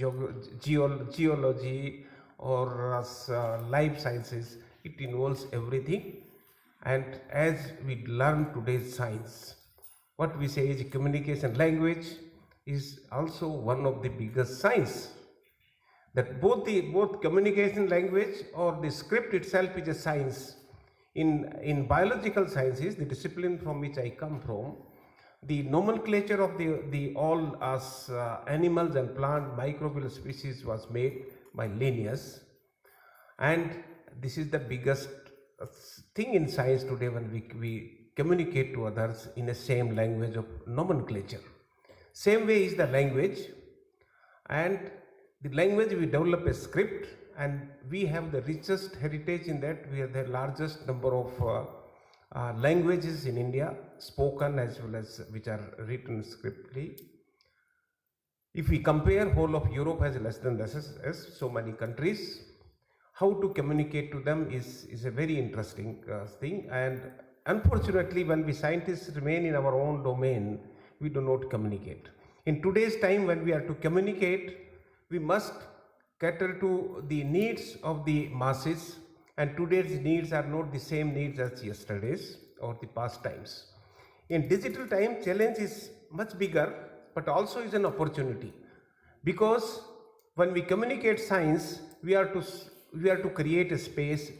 geology, or life sciences. It involves everything. And as we learn today's science, what we say is communication language is also one of the biggest science. That both communication language or the script itself is a science. In biological sciences, the discipline from which I come from, the nomenclature of the all us animals and plant microbial species was made by Linnaeus, and this is the biggest thing in science today when we communicate to others in the same language of nomenclature. Same way is the language, and the language we develop a script, and we have the richest heritage in that. We have the largest number of languages in India, spoken as well as which are written scriptly. If we compare, whole of Europe has less than this, so many countries. How to communicate to them is a very interesting thing, and unfortunately when we scientists remain in our own domain, we do not communicate. In today's time, when we are to communicate, we must cater to the needs of the masses, and today's needs are not the same needs as yesterday's or the past times. In digital time, challenge is much bigger, but also is an opportunity, because when we communicate science, we are to create a space,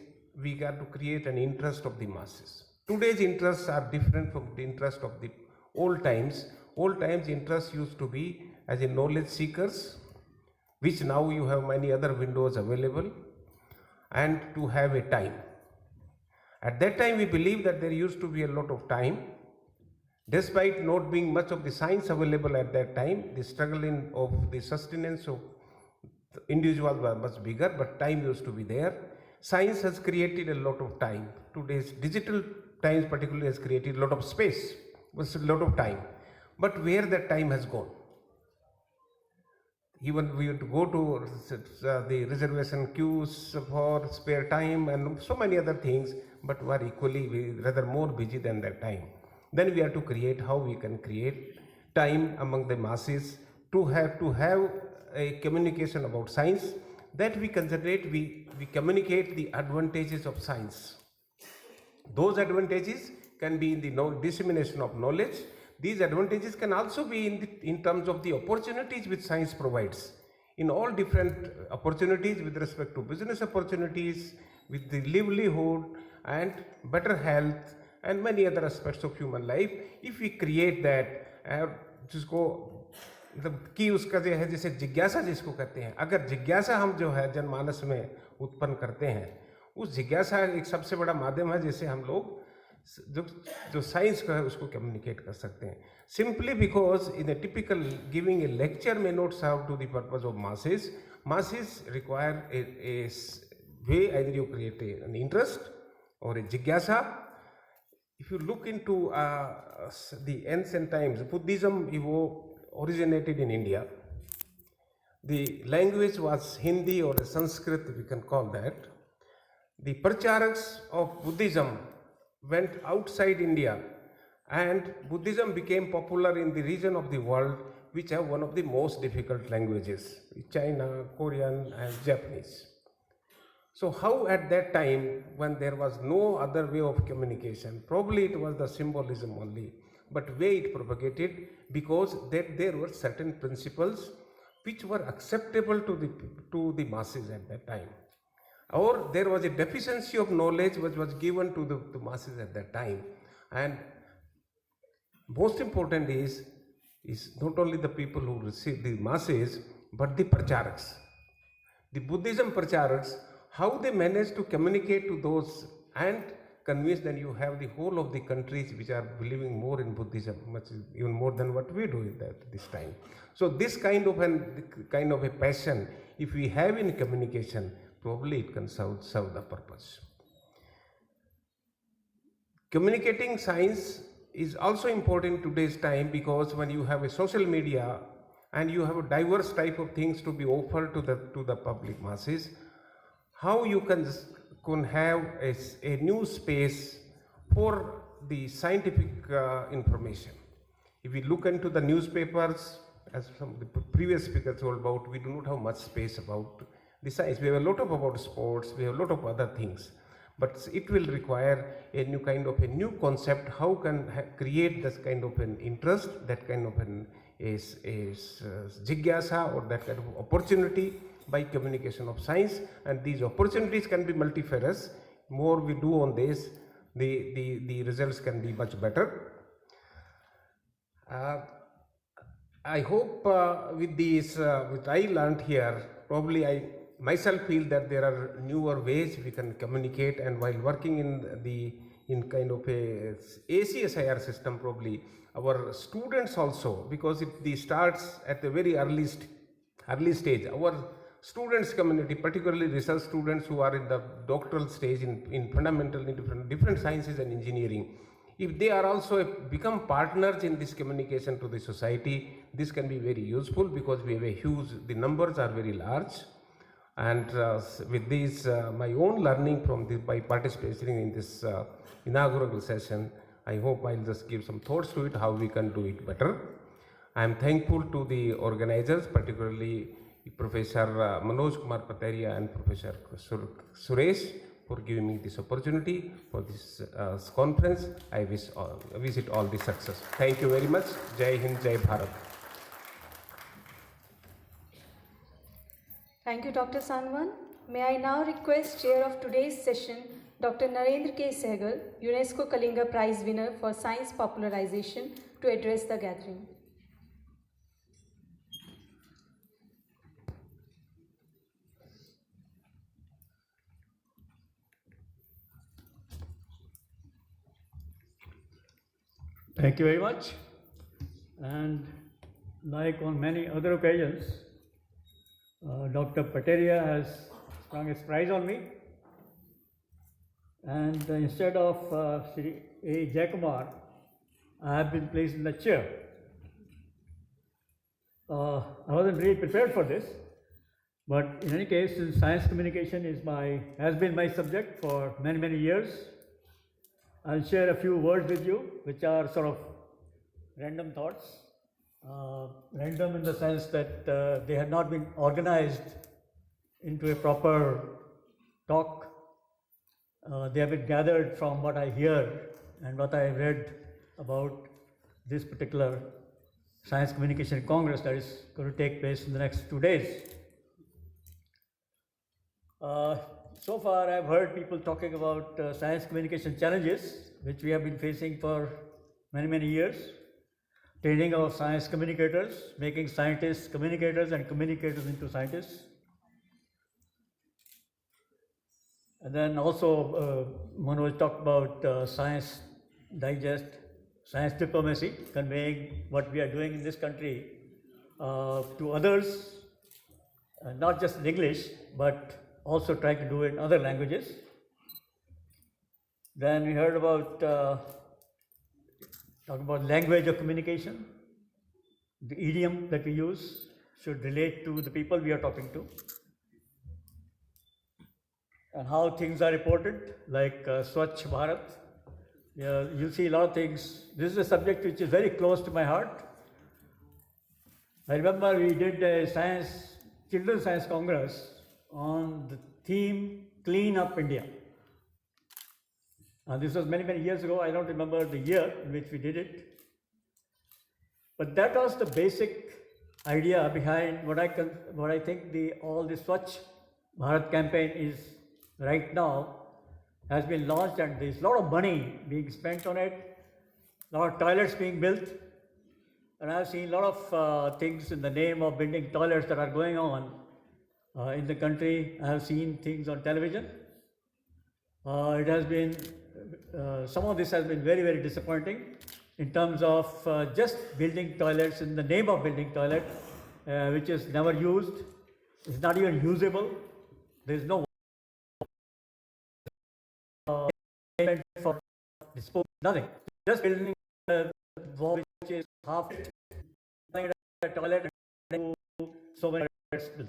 we are to create an interest of the masses. Today's interests are different from the interest of the old times. Old times interests used to be as a knowledge seekers, which now you have many other windows available, and to have a time. At that time we believe that there used to be a lot of time. Despite not being much of the science available at that time, the struggle of the sustenance of individuals was much bigger, but time used to be there. Science has created a lot of time. Today's digital times particularly has created a lot of space, was a lot of time. But where that time has gone? Even we have to go to the reservation queues for spare time and so many other things, but we are equally rather more busy than that time. Then we have to create how we can create time among the masses to have a communication about science, that we concentrate, we communicate the advantages of science. Those advantages can be in the dissemination of knowledge. These advantages can also be in terms of the opportunities which science provides, in all different opportunities with respect to business opportunities, with the livelihood and better health and many other aspects of human life. If we create that, जिसको मतलब कि उसका जो है जैसे जिज्ञासा जिसको कहते हैं, अगर जिज्ञासा हम जो है जनमानस में उत्पन्न करते हैं, उस जिज्ञासा एक सबसे बड़ा माध्यम है जिससे हम लोग जो साइंस का है उसको कम्युनिकेट कर सकते हैं. Simply because in a typical giving a lecture may not serve to the purpose of masses. Masses require a way, either you create an interest or a jigyasa. If you look into the ancient times, Buddhism originated in India. The language was Hindi or Sanskrit, we can call that. The pracharaks of Buddhism went outside India, and Buddhism became popular in the region of the world which have one of the most difficult languages, China, Korean and Japanese. So how at that time, when there was no other way of communication, probably it was the symbolism only, but way it propagated, because there were certain principles which were acceptable to the masses at that time. Or there was a deficiency of knowledge which was given to the masses at that time. And most important is is not only the people who receive the masses, but the pracharaks. The Buddhism pracharaks, how they manage to communicate to those and convince that you have the whole of the countries which are believing more in Buddhism, much even more than what we do at this time. So this kind of a passion, if we have in communication, probably it can serve the purpose. Communicating science is also important in today's time, because when you have a social media and you have a diverse type of things to be offered to the public masses, how you can have a new space for the scientific information. If we look into the newspapers, as some the previous speakers told about, we do not have much space about the science. We have a lot about sports, we have a lot of other things, but it will require a new kind of a new concept. How can create this kind of an interest, that kind of an jigyasa, or that kind of opportunity by communication of science, and these opportunities can be multifarious. More we do on this, the results can be much better. I hope with these, which I learned here, probably I myself feel that there are newer ways we can communicate, and while working in kind of a ACSIR system, probably our students also, because it starts at a very early stage. Our students community, particularly research students who are in the doctoral stage in fundamental, in different sciences and engineering, if they are also become partners in this communication to the society, this can be very useful, because we have a huge, the numbers are very large. And with this, my own learning from this, by participating in this inaugural session, I hope I'll just give some thoughts to it, how we can do it better. I am thankful to the organizers, particularly Professor Manoj Kumar Pataria and Professor Suresh, for giving me this opportunity for this conference. I wish it all the success. Thank you very much. Jai Hind, Jai Bharat. Thank you, Dr. Sanwan. May I now request Chair of today's session, Dr. Narendra K. Sehgal, UNESCO Kalinga Prize winner for Science Popularization, to address the gathering. Thank you very much. And like on many other occasions, Dr. Pataria has sprung his prize on me. And instead of Sri A. Jayakumar, I have been placed in the chair. I wasn't really prepared for this, but in any case, since science communication has been my subject for many years, I'll share a few words with you, which are sort of random thoughts. Random in the sense that they had not been organized into a proper talk. They have been gathered from what I hear and what I read about this particular Science Communication Congress that is going to take place in the next 2 days. So far, I've heard people talking about science communication challenges, which we have been facing for many years. Training of science communicators, making scientists communicators and communicators into scientists. And then also, Manoj talked about science digest, science diplomacy, conveying what we are doing in this country to others, not just in English, but also trying to do it in other languages. Then we heard about talk about language of communication. The idiom that we use should relate to the people we are talking to. And how things are reported, like Swachh Bharat. You'll see a lot of things. This is a subject which is very close to my heart. I remember we did a Children's Science Congress on the theme Clean Up India. This was many years ago. I don't remember the year in which we did it. But that was the basic idea behind what I think all the Swachh Bharat campaign is right now, has been launched, and there's a lot of money being spent on it, a lot of toilets being built, and I've seen a lot of things in the name of building toilets that are going on in the country. I have seen things on television. It has been, some of this has been very, very disappointing in terms of just building toilets in the name of building toilet, which is never used, it's not even usable. There is no payment for disposal, nothing. Just building a wall which is half a toilet and so many toilets built.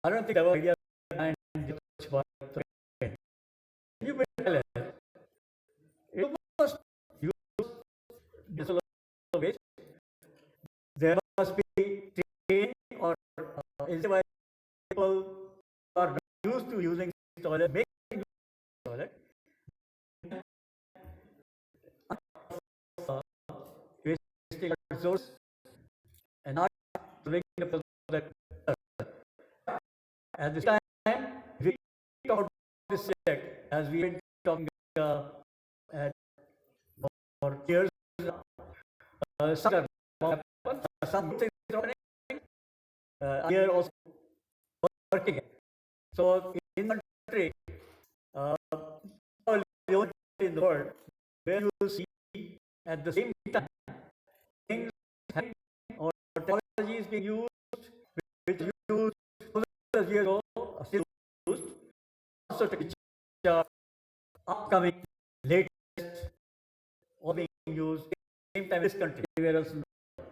I don't think there was idea behind this, but you build a toilet, you must use disposal of waste. There must be training or incentivized people who are not used to using toilet, making toilet. Wasting resource and not doing the that. At this time, we talk about this subject as we've been talking for years. Some things are happening. Here also working. So in the country, in the world, where you see at the same time things happening or technology is being used, which used thousands of years ago, are still used, also which are upcoming, latest, or being used at the same time in this country, everywhere else in the world.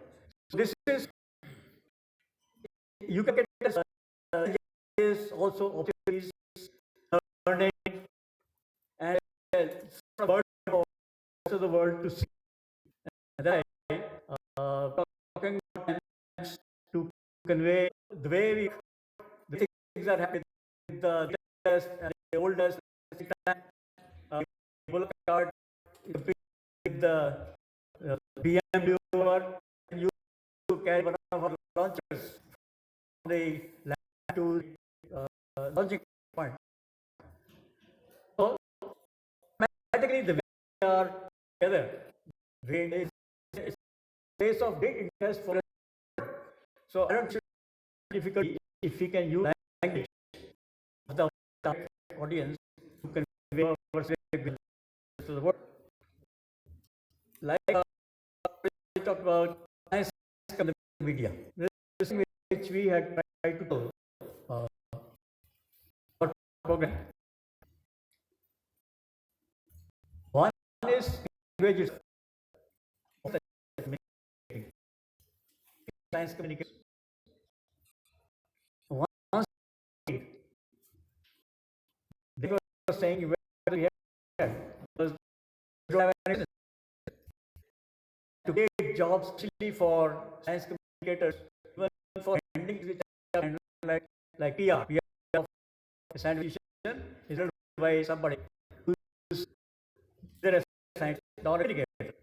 So this is, you can get is also opportunities, learning, and from the world to see. And then talking to convey the way we, the things that happen with the best and the oldest. Bullock card with the BMW, and you carry one of our launchers from the lab to launching point. So, automatically, the way we are together, it's a space of big interest for us. So, I don't think it's difficult if we can use language of the audience to convey our perspective to the world. Like we talked about science and the media, this is which we had tried to do our program. One is language of the science communication. One, they were saying where we had was to get jobs especially for science communicators, even for endings which are like PR. PR of science is done by somebody who's there as science, not a communicator.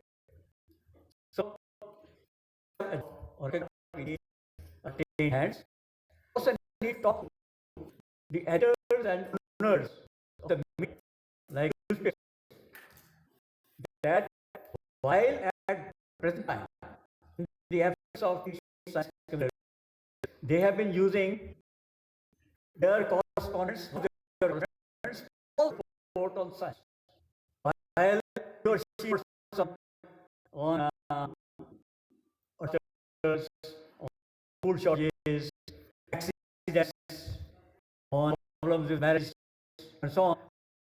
So, or attain hands. Also need to talk to the editors and owners of the media, like newspapers, that while at present time, in the absence of these science communicators, they have been using their correspondence, their reference, all report on science. While he or she reports on on food shortages, accidents, on problems with marriage, and so on,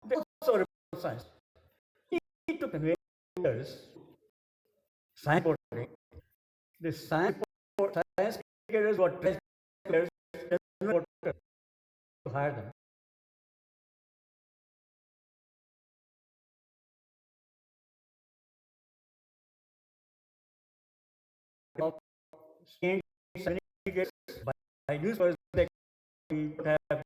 they also report science. We need to convey science reporting. The science communicators who are translators to hire them. Certificates by newspapers, they have